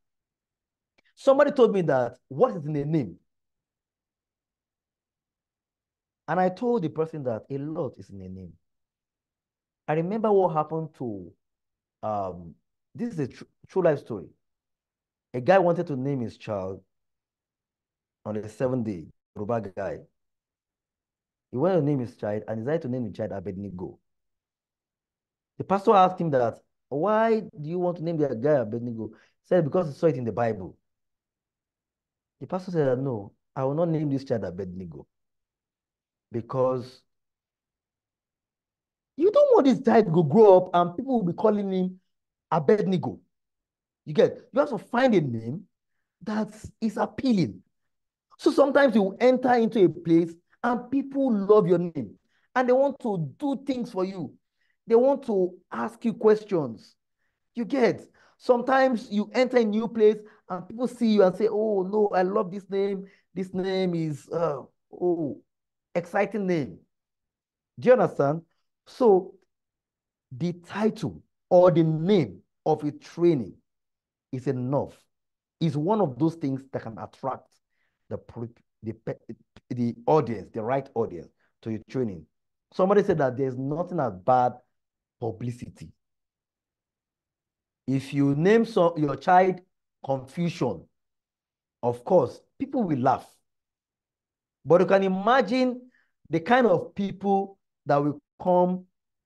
somebody told me that what is in a name? And I told the person that a lot is in a name. I remember what happened to, this is a true life story. A guy wanted to name his child on the seventh day, Yoruba guy. He wanted to name his child and decided to name the child Abednego. The pastor asked him that, why do you want to name the guy Abednego? He said, because he saw it in the Bible. The pastor said, no, I will not name this child Abednego because you don't want this child to grow up and people will be calling him Abednego. You have to find a name that is appealing. So sometimes you enter into a place and people love your name and they want to do things for you. They want to ask you questions. You get. Sometimes you enter a new place and people see you and say, oh, no, I love this name. This name is, exciting name. Do you understand? So the title or the name of a training is enough. Is one of those things that can attract the audience, the right audience to your training. Somebody said that there's nothing as bad publicity. If you name your child Confusion, of course, people will laugh. But you can imagine the kind of people that will come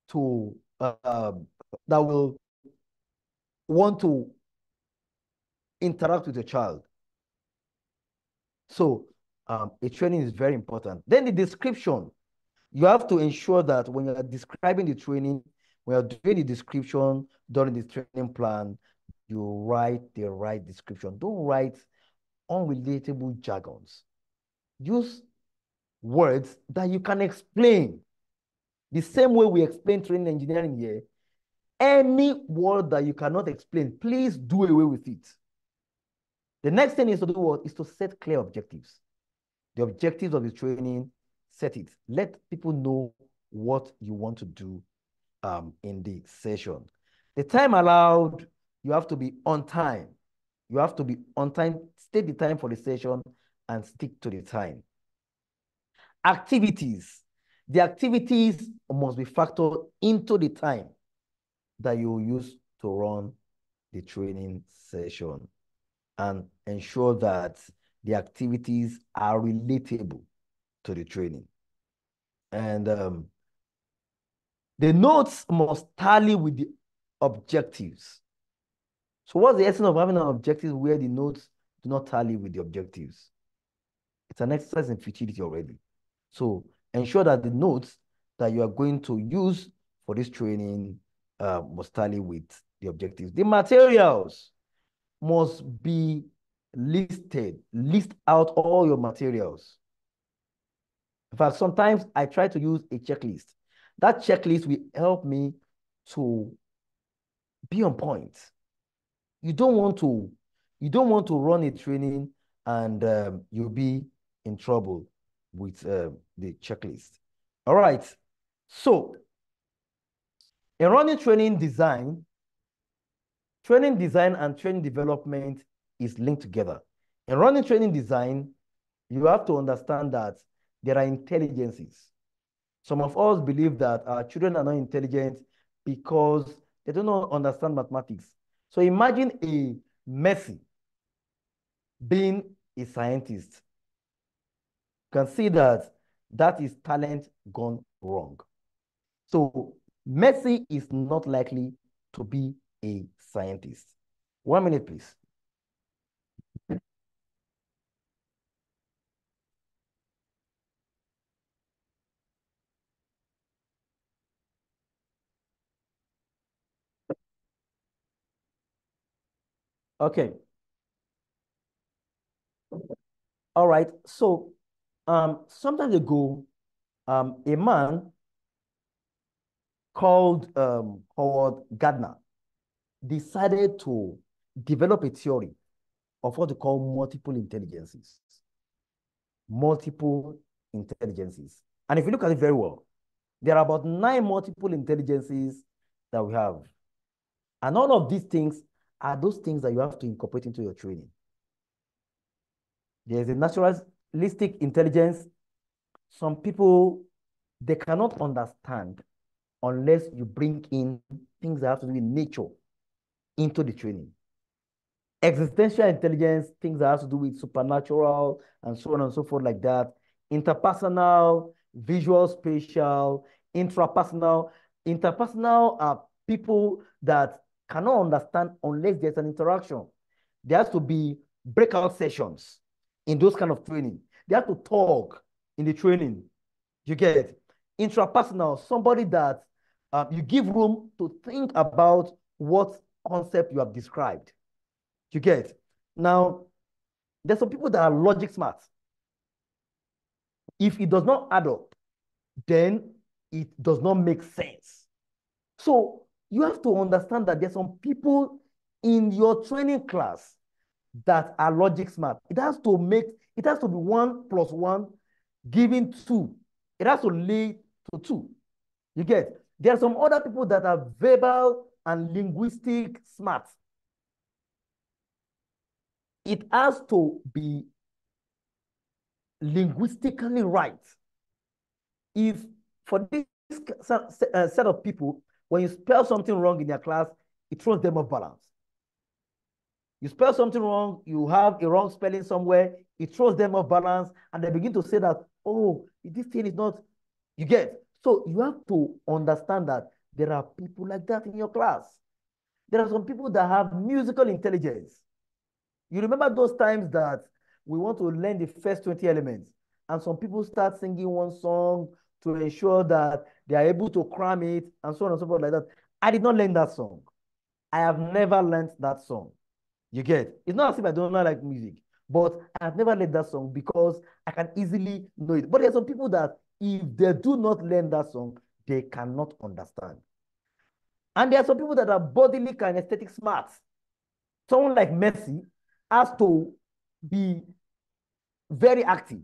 to, that will want to interact with your child. So a training is very important. Then the description. You have to ensure that when you're describing the training, when you're doing the description during the training plan, you write the right description. Don't write unrelatable jargons. Use words that you can explain. The same way we explain training engineering here, any word that you cannot explain, please do away with it. The next thing is to do what? Is to set clear objectives. The objectives of the training, set it. Let people know what you want to do in the session. The time allowed, you have to be on time. You have to be on time, state the time for the session and stick to the time. Activities. The activities must be factored into the time that you use to run the training session and ensure that the activities are relatable to the training. And the notes must tally with the objectives. So what's the essence of having an objective where the notes do not tally with the objectives? It's an exercise in futility already. So ensure that the notes that you are going to use for this training must tally with the objectives. The materials must be listed. List out all your materials. In fact, sometimes I try to use a checklist. That checklist will help me to be on point. You don't want to, you don't want to run a training and you'll be in trouble with the checklist. All right. So in running training design and training development is linked together. In running training design, you have to understand that there are intelligences. Some of us believe that our children are not intelligent because they do not understand mathematics. So imagine a Messi being a scientist. You can see that that is talent gone wrong. So Messi is not likely to be a scientist. 1 minute, please. Okay. All right. So sometimes ago, a man called Howard Gardner decided to develop a theory of what we call multiple intelligences. Multiple intelligences. And if you look at it very well, there are about 9 multiple intelligences that we have. And all of these things are those things that you have to incorporate into your training. There's a naturalistic intelligence. Some people, they cannot understand unless you bring in things that have to do with nature into the training. Existential intelligence, things that have to do with supernatural and so on and so forth like that. Interpersonal, visual, spatial, intrapersonal. Interpersonal are people that cannot understand unless there's an interaction. There has to be breakout sessions in those kind of training. They have to talk in the training. You get intrapersonal, somebody that you give room to think about what concept you have described. You get now, there's some people that are logic smart. If it does not add up, then it does not make sense. So you have to understand that there's some people in your training class that are logic smart. It has to be 1 + 1 giving 2. It has to lead to 2. You get, there are some other people that are verbal and linguistic smart. It has to be linguistically right. If for this set of people, when you spell something wrong in their class, it throws them off balance. You spell something wrong, you have a wrong spelling somewhere, it throws them off balance, and they begin to say that, oh, this thing is not, you get. So you have to understand that there are people like that in your class. There are some people that have musical intelligence. You remember those times that we want to learn the first 20 elements, and some people start singing one song to ensure that they are able to cram it, and so on and so forth like that. I did not learn that song. I have never learned that song. You get? It's not as if I don't like music, but I've never learned that song because I can easily know it. But there are some people that if they do not learn that song, they cannot understand. And there are some people that are bodily kinesthetic smart. Someone like Messi has to be very active.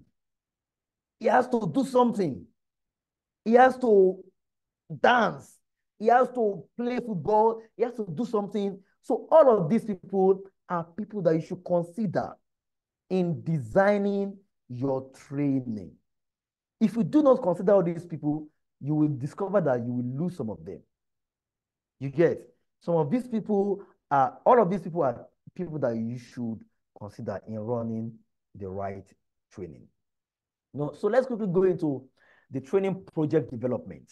He has to do something. He has to dance. He has to play football. He has to do something. So all of these people are people that you should consider in designing your training. If you do not consider all these people, you will discover that you will lose some of them. You get? Some of these people all of these people are people that you should consider in running the right training. No, so let's quickly go into the training project development.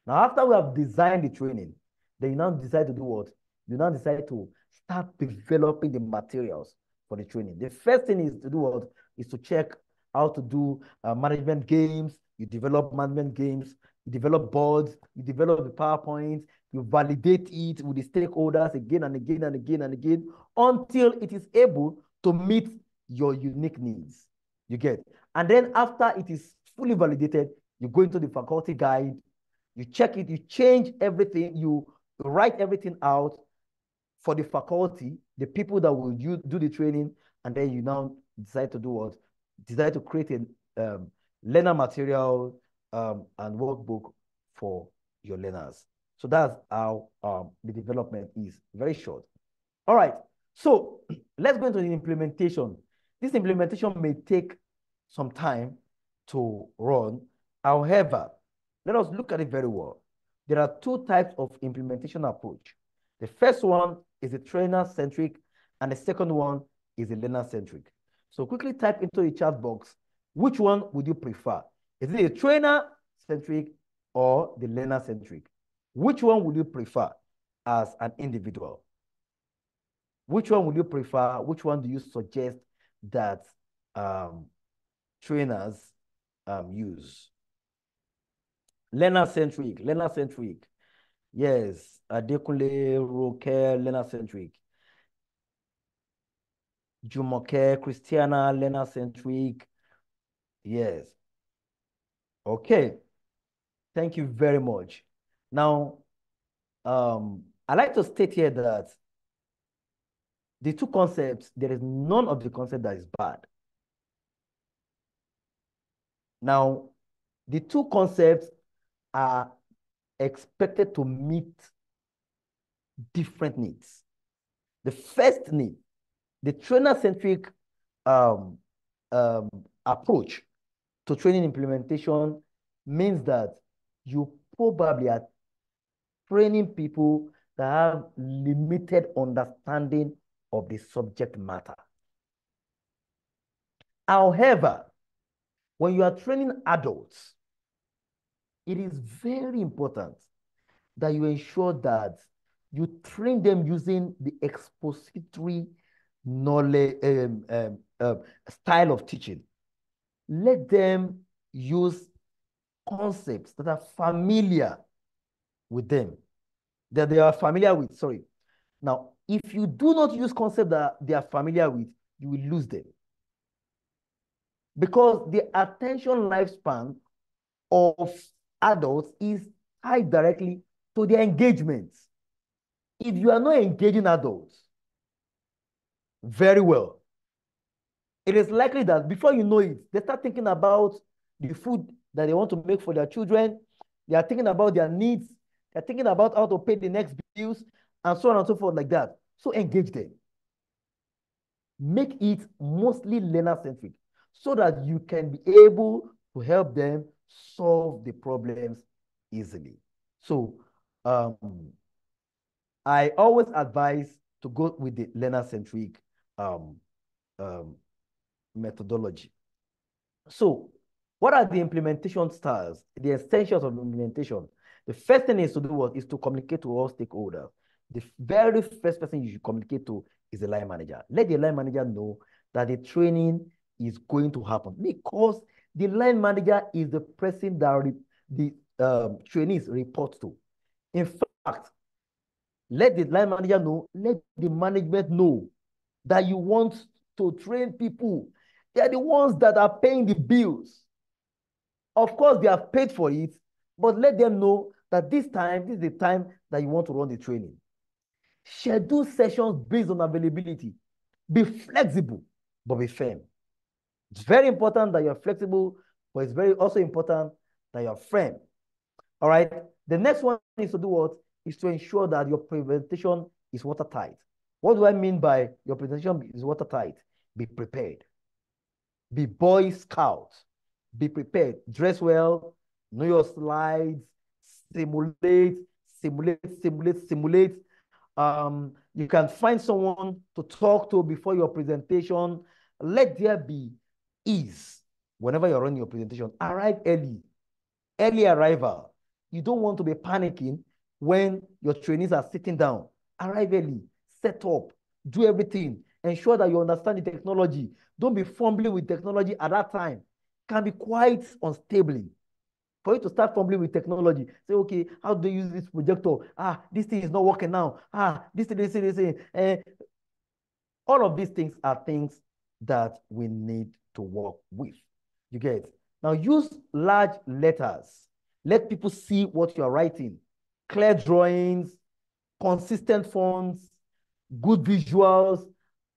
Now, after we have designed the training, then you now decide to do what? You now decide to start developing the materials for the training. The first thing is to do what? Is to check how to do management games, you develop management games, you develop boards, you develop the PowerPoint, you validate it with the stakeholders again and again and again and again until it is able to meet your unique needs. You get. And then after it is fully validated, you go into the faculty guide, you check it, you change everything, you write everything out for the faculty, the people that will do the training, and then you now decide to do what? Decide to create a learner material and workbook for your learners. So that's how the development is. Very short. All right. So let's go into the implementation. This implementation may take some time to run. However, let us look at it very well. There are two types of implementation approach. The first one is a trainer-centric, and the second one is a learner-centric. So quickly type into the chat box, which one would you prefer? Is it a trainer-centric or the learner-centric? Which one would you prefer as an individual? Which one would you prefer? Which one do you suggest that trainers use? Learner-centric, learner-centric. Yes, Adekunle, Roke, learner-centric. Jumoke, Christiana, learner-centric. Yes. Okay. Thank you very much. Now, I like to state here that the two concepts, there is none of the concept that is bad. Now, the two concepts are expected to meet different needs. The first need, the trainer-centric approach to training implementation means that you probably are training people that have limited understanding of the subject matter. However, when you are training adults, it is very important that you ensure that you train them using the expository knowledge style of teaching. Let them use concepts that are familiar with them, that they are familiar with. Sorry. Now, if you do not use concepts that they are familiar with, you will lose them. Because the attention lifespan of adults is tied directly to their engagements. If you are not engaging adults very well, it is likely that before you know it, they start thinking about the food that they want to make for their children. They are thinking about their needs. They're thinking about how to pay the next bills and so on and so forth like that. So engage them. Make it mostly learner-centric so that you can be able to help them solve the problems easily. So I always advise to go with the learner-centric methodology. So what are the implementation styles, the essentials of implementation? The first thing is to do what is to communicate to all stakeholders. The very first person you should communicate to is the line manager. Let the line manager know that the training is going to happen because the line manager is the person that the trainees report to. In fact, let the line manager know, let the management know that you want to train people. They are the ones that are paying the bills. Of course, they have paid for it, but let them know that this is the time that you want to run the training. Schedule sessions based on availability. Be flexible, but be firm. It's very important that you're flexible, but it's very also important that you're firm. All right. The next one is to do what? Is to ensure that your presentation is watertight. What do I mean by your presentation is watertight? Be prepared. Be Boy Scout. Be prepared. Dress well. Know your slides. Simulate. You can find someone to talk to before your presentation. Let there be ease whenever you're running your presentation. Arrive early. Early arrival. You don't want to be panicking when your trainees are sitting down. Arrive early. Set up. Do everything. Ensure that you understand the technology. Don't be fumbling with technology at that time. Can be quite unstable. For you to start fumbling with technology, say, okay, how do you use this projector? This thing is not working now. This thing. All of these things are things that we need to work with. You get? Now use large letters. Let people see what you are writing. Clear drawings, consistent fonts, good visuals.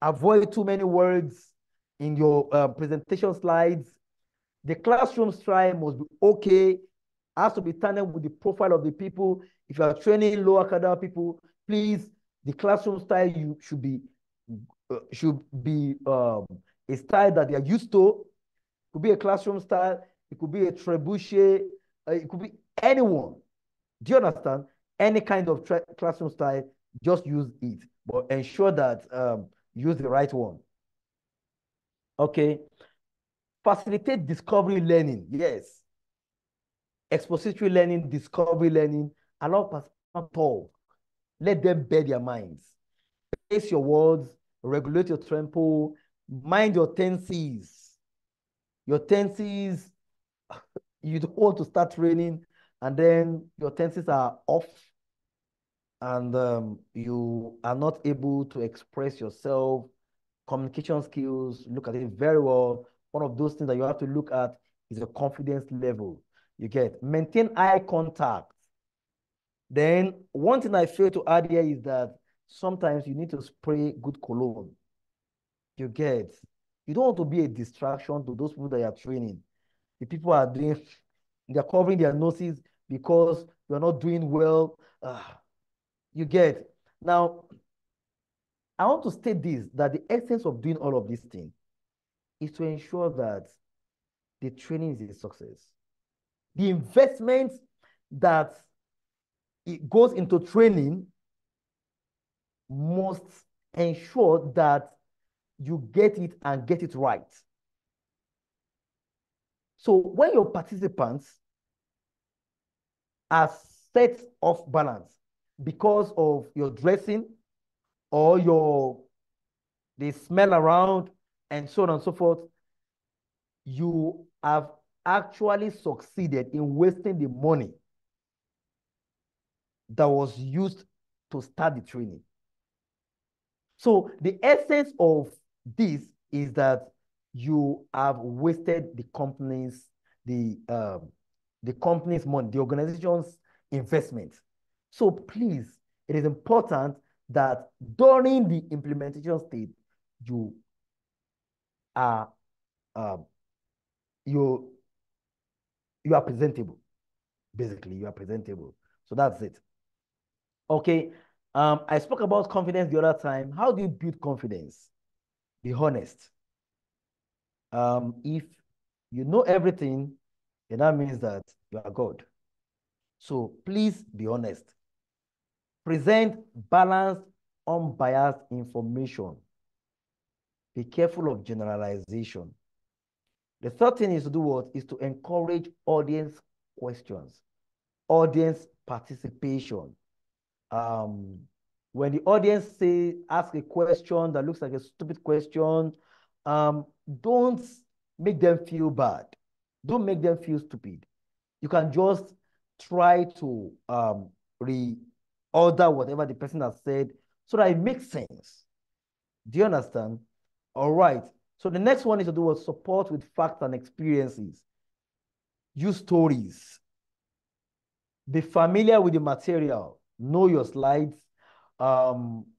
Avoid too many words in your presentation slides. The classroom style must be okay. Has to be tandem with the profile of the people. If you are training lower academic people, please, the classroom style you should be a style that they are used to. It could be a classroom style. It could be a trebuchet. It could be anyone. Do you understand? Any kind of classroom style, just use it, but ensure that use the right one. Okay. Facilitate discovery learning. Yes. Expository learning, discovery learning. Allow participants talk. Let them bear their minds. Place your words, regulate your tempo, mind your tenses. Your tenses, you don't want to start training and then your tenses are off and you are not able to express yourself. Communication skills, look at it very well. One of those things that you have to look at is the confidence level. You get, maintain eye contact. Then one thing I fail to add here is that sometimes you need to spray good cologne. You get, you don't want to be a distraction to those people that you are training. The people are doing, they're covering their noses because you're not doing well. You get. Now, I want to state this, that the essence of doing all of these things is to ensure that the training is a success. The investment that it goes into training must ensure that you get it and get it right. So when your participants are set off balance because of your dressing or they smell around and so on and so forth, you have actually succeeded in wasting the money that was used to start the training. So the essence of this is that you have wasted the company's money, the organization's investment. So please, it is important that during the implementation stage, you are you are presentable. Basically, you are presentable. So that's it. Okay. I spoke about confidence the other time. How do you build confidence? Be honest. If you know everything, then that means that you are God. So please be honest. Present balanced, unbiased information. Be careful of generalization. The third thing is to do what? Is to encourage audience questions, audience participation. When the audience ask a question that looks like a stupid question, don't make them feel bad. Don't make them feel stupid. You can just try to reorder whatever the person has said so that it makes sense. Do you understand? All right. So the next one is to do what? Support with facts and experiences. Use stories. Be familiar with the material. Know your slides.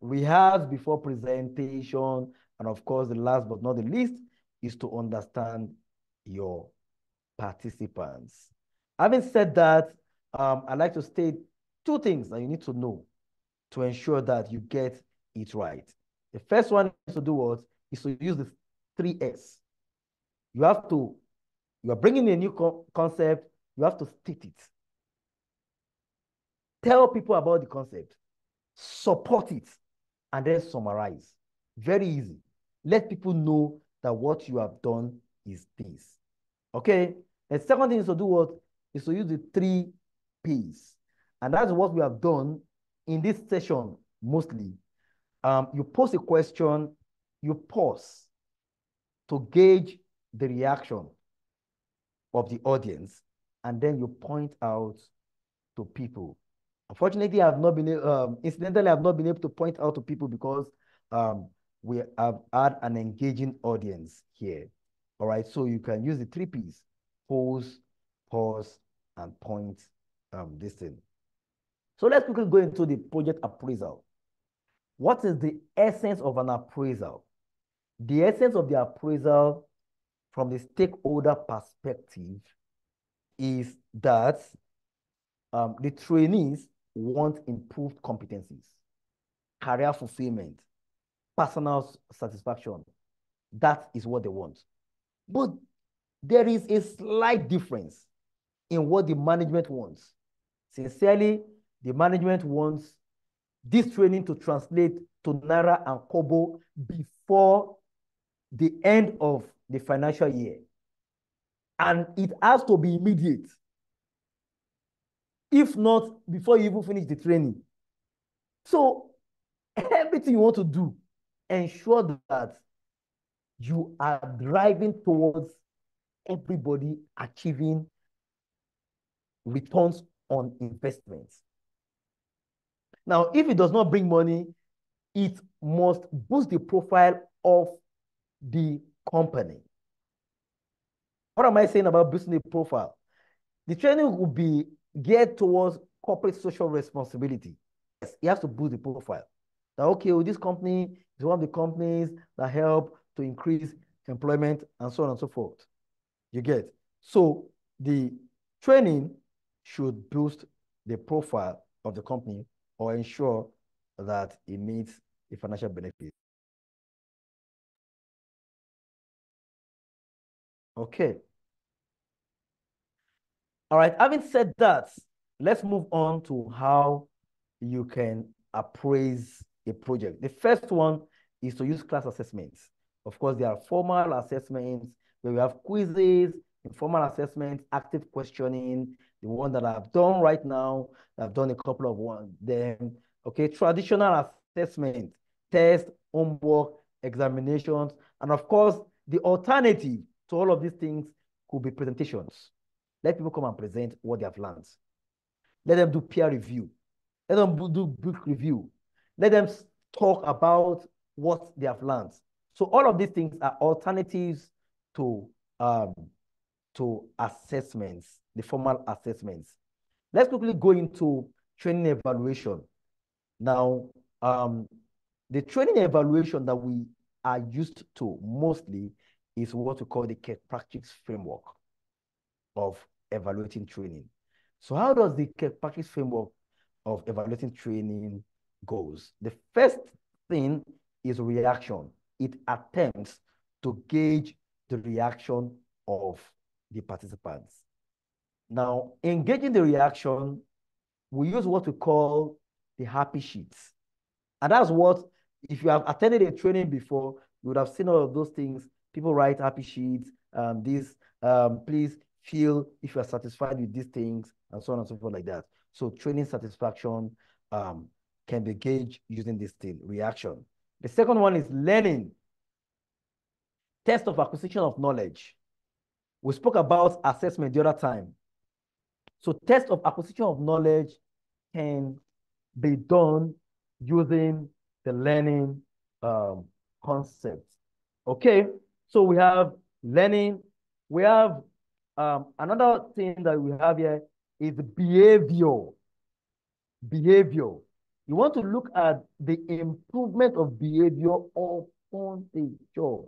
Rehearse before presentation. And of course, the last but not the least is to understand your participants. Having said that, I'd like to state two things that you need to know to ensure that you get it right. The first one is to do what? Is to use the 3S. You are bringing a new concept, you have to state it. Tell people about the concept, support it, and then summarize. Very easy. Let people know that what you have done is this. Okay? The second thing is to do what? Is to use the 3Ps. And that's what we have done in this session mostly. You post a question, you pause to gauge the reaction of the audience, and then you point out to people. Unfortunately, I've not been, incidentally, I've not been able to point out to people because we have had an engaging audience here. All right, so you can use the 3 Ps: pause, pause, and point this thing. So let's quickly go into the project appraisal. What is the essence of an appraisal? The essence of the appraisal from the stakeholder perspective is that the trainees want improved competencies, career fulfillment, personal satisfaction. That is what they want. But there is a slight difference in what the management wants. Sincerely, the management wants this training to translate to Naira and Kobo before the end of the financial year. And it has to be immediate. If not, before you even finish the training. So everything you want to do, ensure that you are driving towards everybody achieving returns on investments. Now, if it does not bring money, it must boost the profile of the company. What am I saying about boosting the profile? The training will be geared towards corporate social responsibility. Yes, it has to boost the profile. Now, okay, well, this company is one of the companies that help to increase employment and so on and so forth. You get? So the training should boost the profile of the company or ensure that it meets the financial benefits. Okay. All right. Having said that, let's move on to how you can appraise a project. The first one is to use class assessments. Of course, there are formal assessments where we have quizzes, informal assessments, active questioning, the one that I've done right now. I've done a couple of one. Then, okay, traditional assessment, test, homework, examinations, and of course, the alternative to all of these things could be presentations. Let people come and present what they have learned. Let them do peer review. Let them do book review. Let them talk about what they have learned. So all of these things are alternatives to assessments, the formal assessments. Let's quickly go into training evaluation. Now, the training evaluation that we are used to mostly is what we call the practice framework of evaluating training. So how does the practice framework of evaluating training goes? The first thing is reaction. It attempts to gauge the reaction of the participants. Now, engaging the reaction, we use what we call the happy sheets. And that's what, if you have attended a training before, you would have seen all of those things. People write happy sheets, please feel if you are satisfied with these things, and so on and so forth like that. So training satisfaction can be gauged using this thing, reaction. The second one is learning. Test of acquisition of knowledge. We spoke about assessment the other time. So test of acquisition of knowledge can be done using the learning concept. Okay, so we have learning. We have another thing that we have here is behavior. Behavior. You want to look at the improvement of behavior upon the job.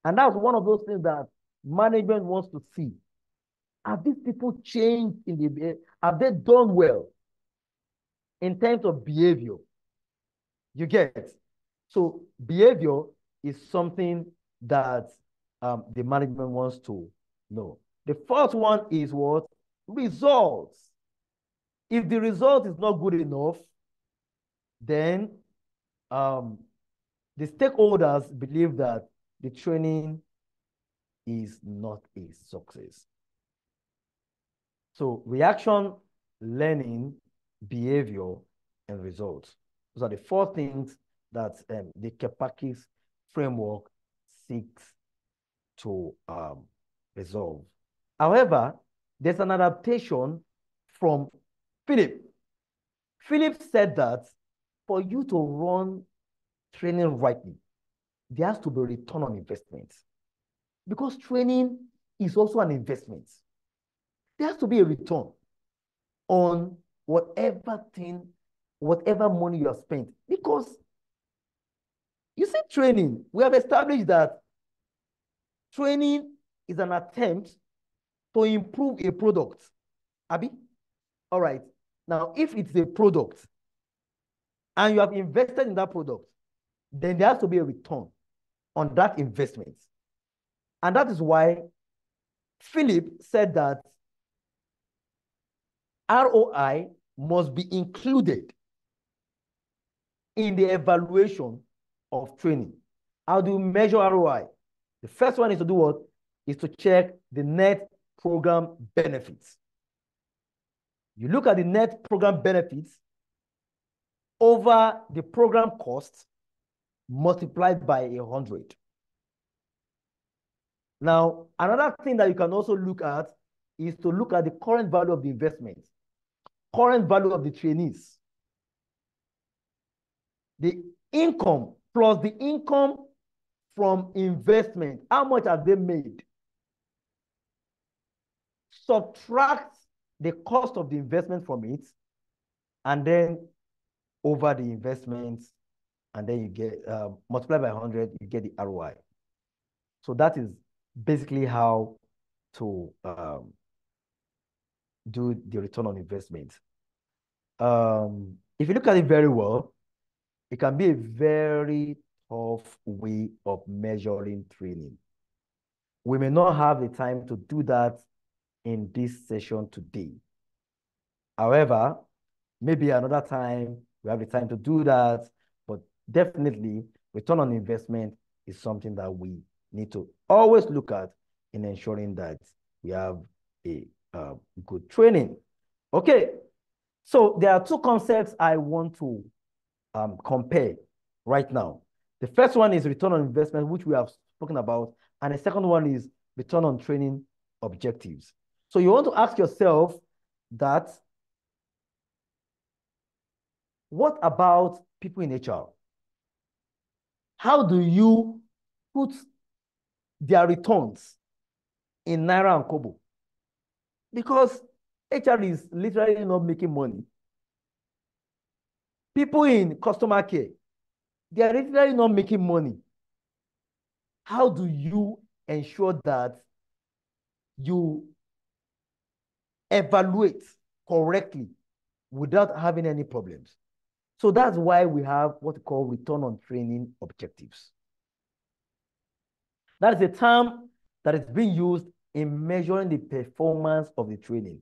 And that's one of those things that management wants to see. Have these people changed in the behavior? Have they done well in terms of behavior? You get? So behavior is something that the management wants to know. The fourth one is what? Results. If the result is not good enough, then the stakeholders believe that the training is not a success. So reaction, learning, behavior, and results. Those are the four things that the package framework seeks to resolve. However, there's an adaptation from Philip. Philip said that for you to run training rightly, there has to be a return on investment. Because training is also an investment. There has to be a return on whatever thing, whatever money you have spent. Because you see, training, we have established that training is an attempt to improve a product. Abi? All right. Now, if it's a product and you have invested in that product, then there has to be a return on that investment. And that is why Philip said that ROI must be included in the evaluation of training. How do you measure ROI? The first one is to do what? Is to check the net program benefits. You look at the net program benefits over the program cost multiplied by 100. Now, another thing that you can also look at is to look at the current value of the investment, current value of the trainees, the income plus the income from investment. How much have they made? Subtract the cost of the investment from it, and then over the investments, and then you get multiply by 100, you get the ROI. So that is basically how to do the return on investment. If you look at it very well, it can be a very tough way of measuring training. We may not have the time to do that in this session today. However, maybe another time we have the time to do that, but definitely return on investment is something that we need to always look at in ensuring that we have a good training. Okay, so there are two concepts I want to compare right now. The first one is return on investment, which we have spoken about, and the second one is return on training objectives. So you want to ask yourself that, what about people in HR? How do you put their returns in Naira and Kobo? Because HR is literally not making money. People in customer care, they are literally not making money. How do you ensure that you evaluate correctly without having any problems? So that's why we have what we call return on training objectives. That is a term that is being used in measuring the performance of the training.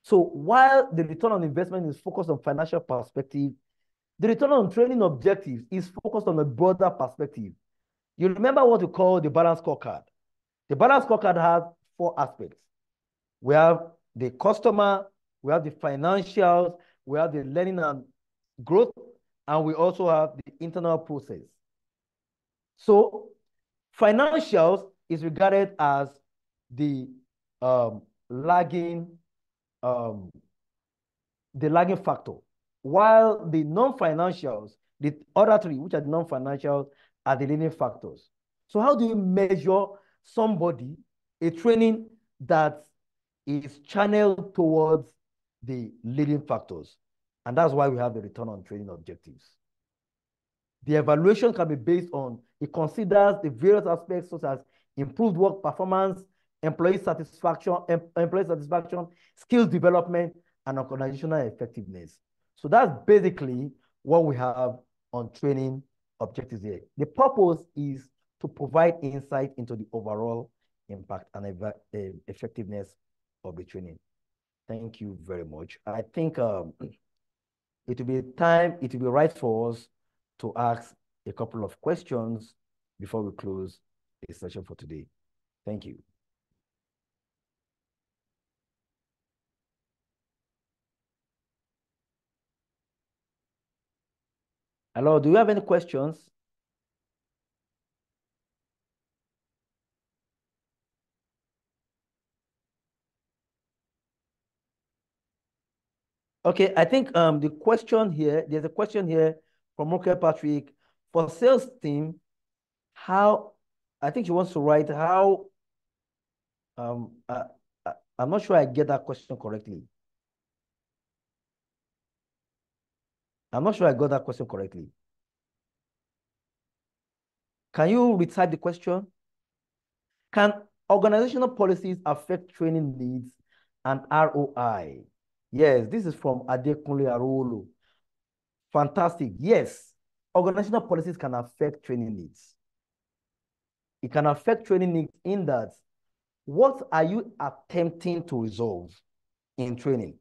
So while the return on investment is focused on financial perspective, the return on training objectives is focused on a broader perspective. You remember what we call the balance scorecard. The balance scorecard has 4 aspects. We have the customer, we have the financials, we have the learning and growth, and we also have the internal process. So financials is regarded as the lagging factor, while the non-financials, the other 3, which are the non-financials, are the leading factors. So how do you measure somebody, a training that is channeled towards the leading factors? And that's why we have the return on training objectives. The evaluation can be based on, it considers the various aspects such as improved work performance, employee satisfaction, skills development, and organizational effectiveness. So that's basically what we have on training objectives here. The purpose is to provide insight into the overall impact and effectiveness of the training. Thank you very much. I think it will be right for us to ask a couple of questions before we close the session for today. Thank you. Hello, do you have any questions? Okay, I think the question here, there's a question here from Roker Patrick. For sales team, how, I think she wants to write how, um, uh, I'm not sure I get that question correctly. I'm not sure I got that question correctly. Can you retype the question? Can organizational policies affect training needs and ROI? Yes, this is from Adekunle Arolo. Fantastic. Yes, organizational policies can affect training needs. It can affect training needs in that what are you attempting to resolve in training?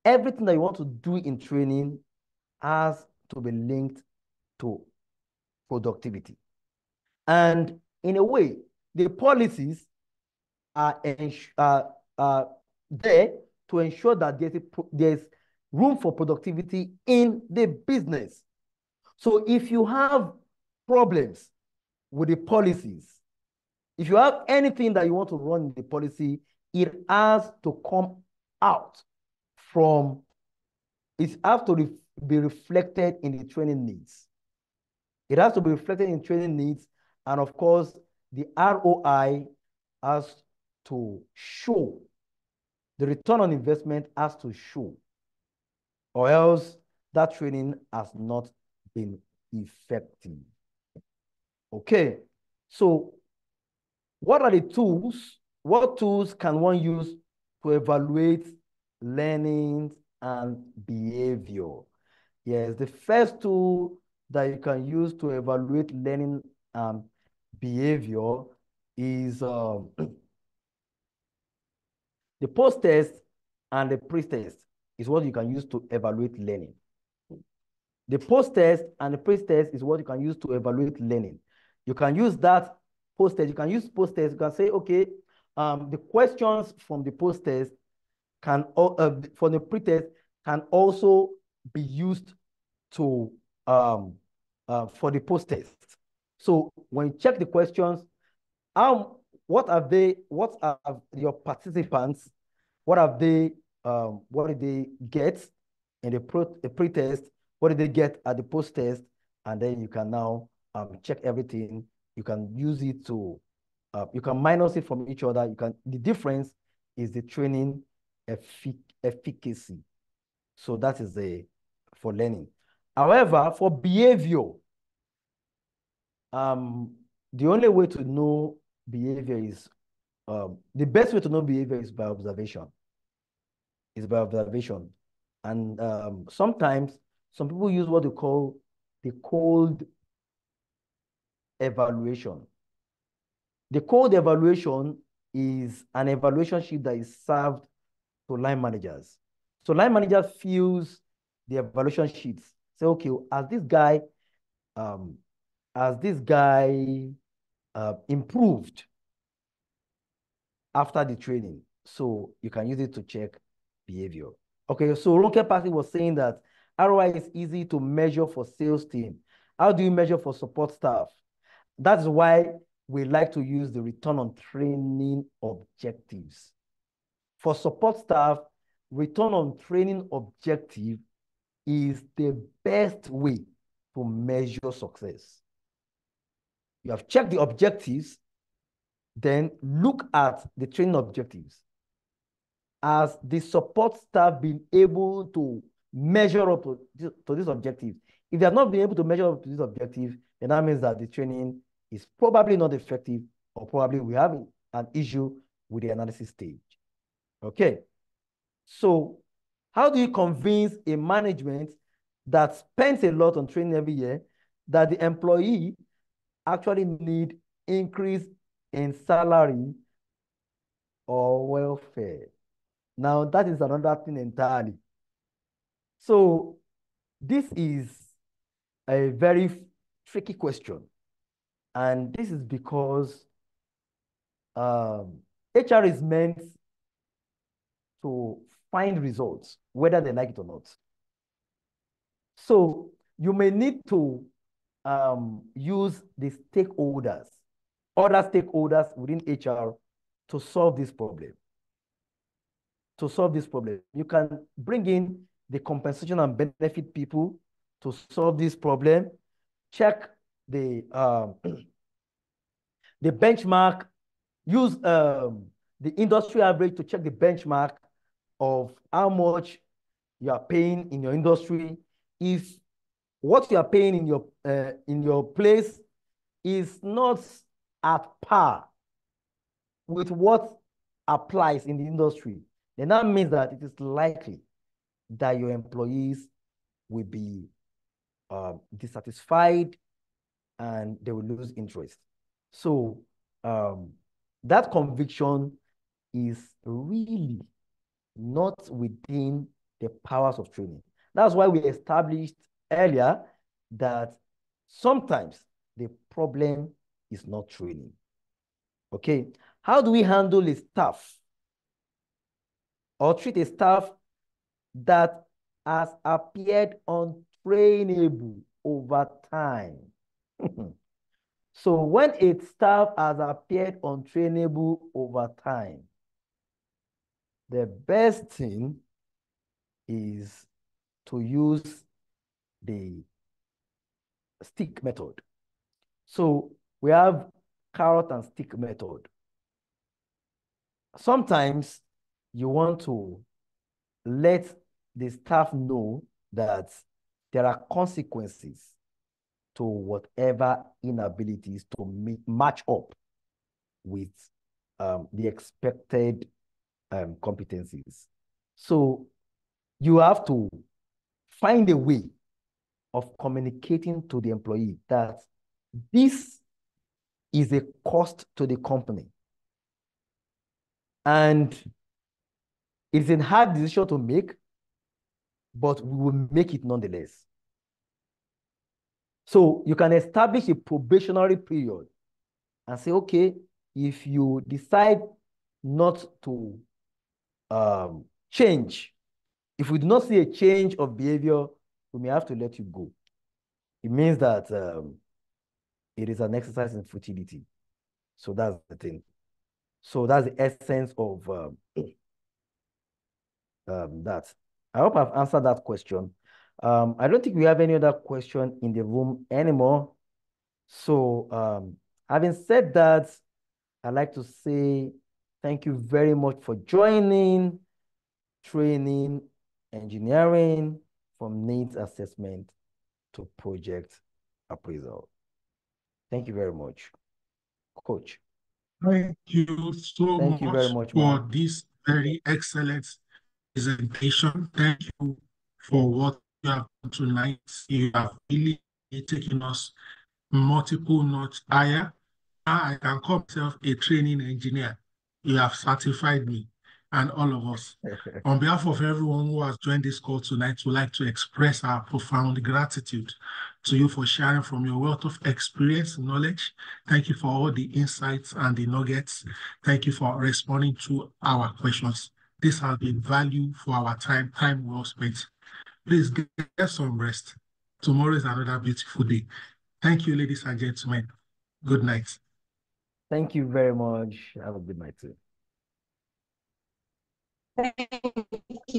Everything that you want to do in training has to be linked to productivity. And in a way, the policies are, are there to ensure that there's room for productivity in the business. So if you have problems with the policies, if you have anything that you want to run in the policy, it has to come out from, it has to be reflected in the training needs. It has to be reflected in training needs. And of course, the ROI has to show, the return on investment has to show, or else that training has not been effective. Okay, so what are the tools? What tools can one use to evaluate learning and behavior? Yes, the first tool that you can use to evaluate learning and behavior is the post-test and the pre-test is what you can use to evaluate learning. The post-test and the pre-test is what you can use to evaluate learning. You can use that post-test. You can use post-test. You can say, okay, the questions from the post-test can, for the pre-test, can also be used to for the post-test. So when you check the questions, what are they? What are your participants? What did they get in the pre-test? What did they get at the post-test? And then you can now check everything. You can use it to, you can minus it from each other. The difference is the training efficacy. So that is for learning. However, for behavior, the only way to know behavior is, the best way to know behavior is by observation. And sometimes some people use what they call the cold evaluation. The cold evaluation is an evaluation sheet that is served to line managers. So line managers fills the evaluation sheets. Say, okay, um, has this guy improved after the training? So you can use it to check behavior. Okay, so Ronke Passy was saying that ROI is easy to measure for sales team. How do you measure for support staff? That's why we like to use the return on training objectives. For support staff, return on training objective is the best way to measure success. You have checked the objectives, then look at the training objectives. Has the support staff been able to measure up to this objective? If they have not been able to measure up to this objective, then that means that the training is probably not effective, or probably we have an issue with the analysis stage. Okay. So how do you convince a management that spends a lot on training every year that the employee actually need increase in salary or welfare? Now, that is another thing entirely. So this is a very tricky question. And this is because HR is meant to find results, whether they like it or not. So you may need to use the stakeholders, other stakeholders within HR to solve this problem. to solve this problem. You can bring in the compensation and benefit people to solve this problem. Check the the benchmark. Use the industry average to check the benchmark of how much you are paying in your industry. If what you are paying in your place is not at par with what applies in the industry, then that means that it is likely that your employees will be dissatisfied and they will lose interest. So that conviction is really not within the powers of training. That's why we established earlier that sometimes the problem is not training. Okay, how do we handle a staff or treat a staff that has appeared untrainable over time? So when a staff has appeared untrainable over time, the best thing is to use the stick method. So we have carrot and stick method. Sometimes you want to let the staff know that there are consequences to whatever inabilities to match up with the expected competencies. So you have to find a way of communicating to the employee that this is a cost to the company. And it's a hard decision to make, but we will make it nonetheless. So you can establish a probationary period and say, okay, if you decide not to change, if we do not see a change of behavior, we may have to let you go. It means that it is an exercise in futility. So that's the thing. So that's the essence of that. I hope I've answered that question. I don't think we have any other question in the room anymore. So having said that, I'd like to say thank you very much for joining Training Engineering from needs assessment to project appraisal. Thank you very much, Coach. Thank you so Thank you very much much, for ma'am. this very excellent presentation. Thank you for what you have done tonight. You have really taken us multiple notch higher. Now I can call myself a training engineer. You have certified me and all of us. On behalf of everyone who has joined this call tonight, we'd like to express our profound gratitude to you for sharing from your wealth of experience and knowledge. Thank you for all the insights and the nuggets. Thank you for responding to our questions. This has been value for our time well spent. Please get some rest. Tomorrow is another beautiful day. Thank you, ladies and gentlemen. Good night. Thank you very much. Have a good night too. Thank you.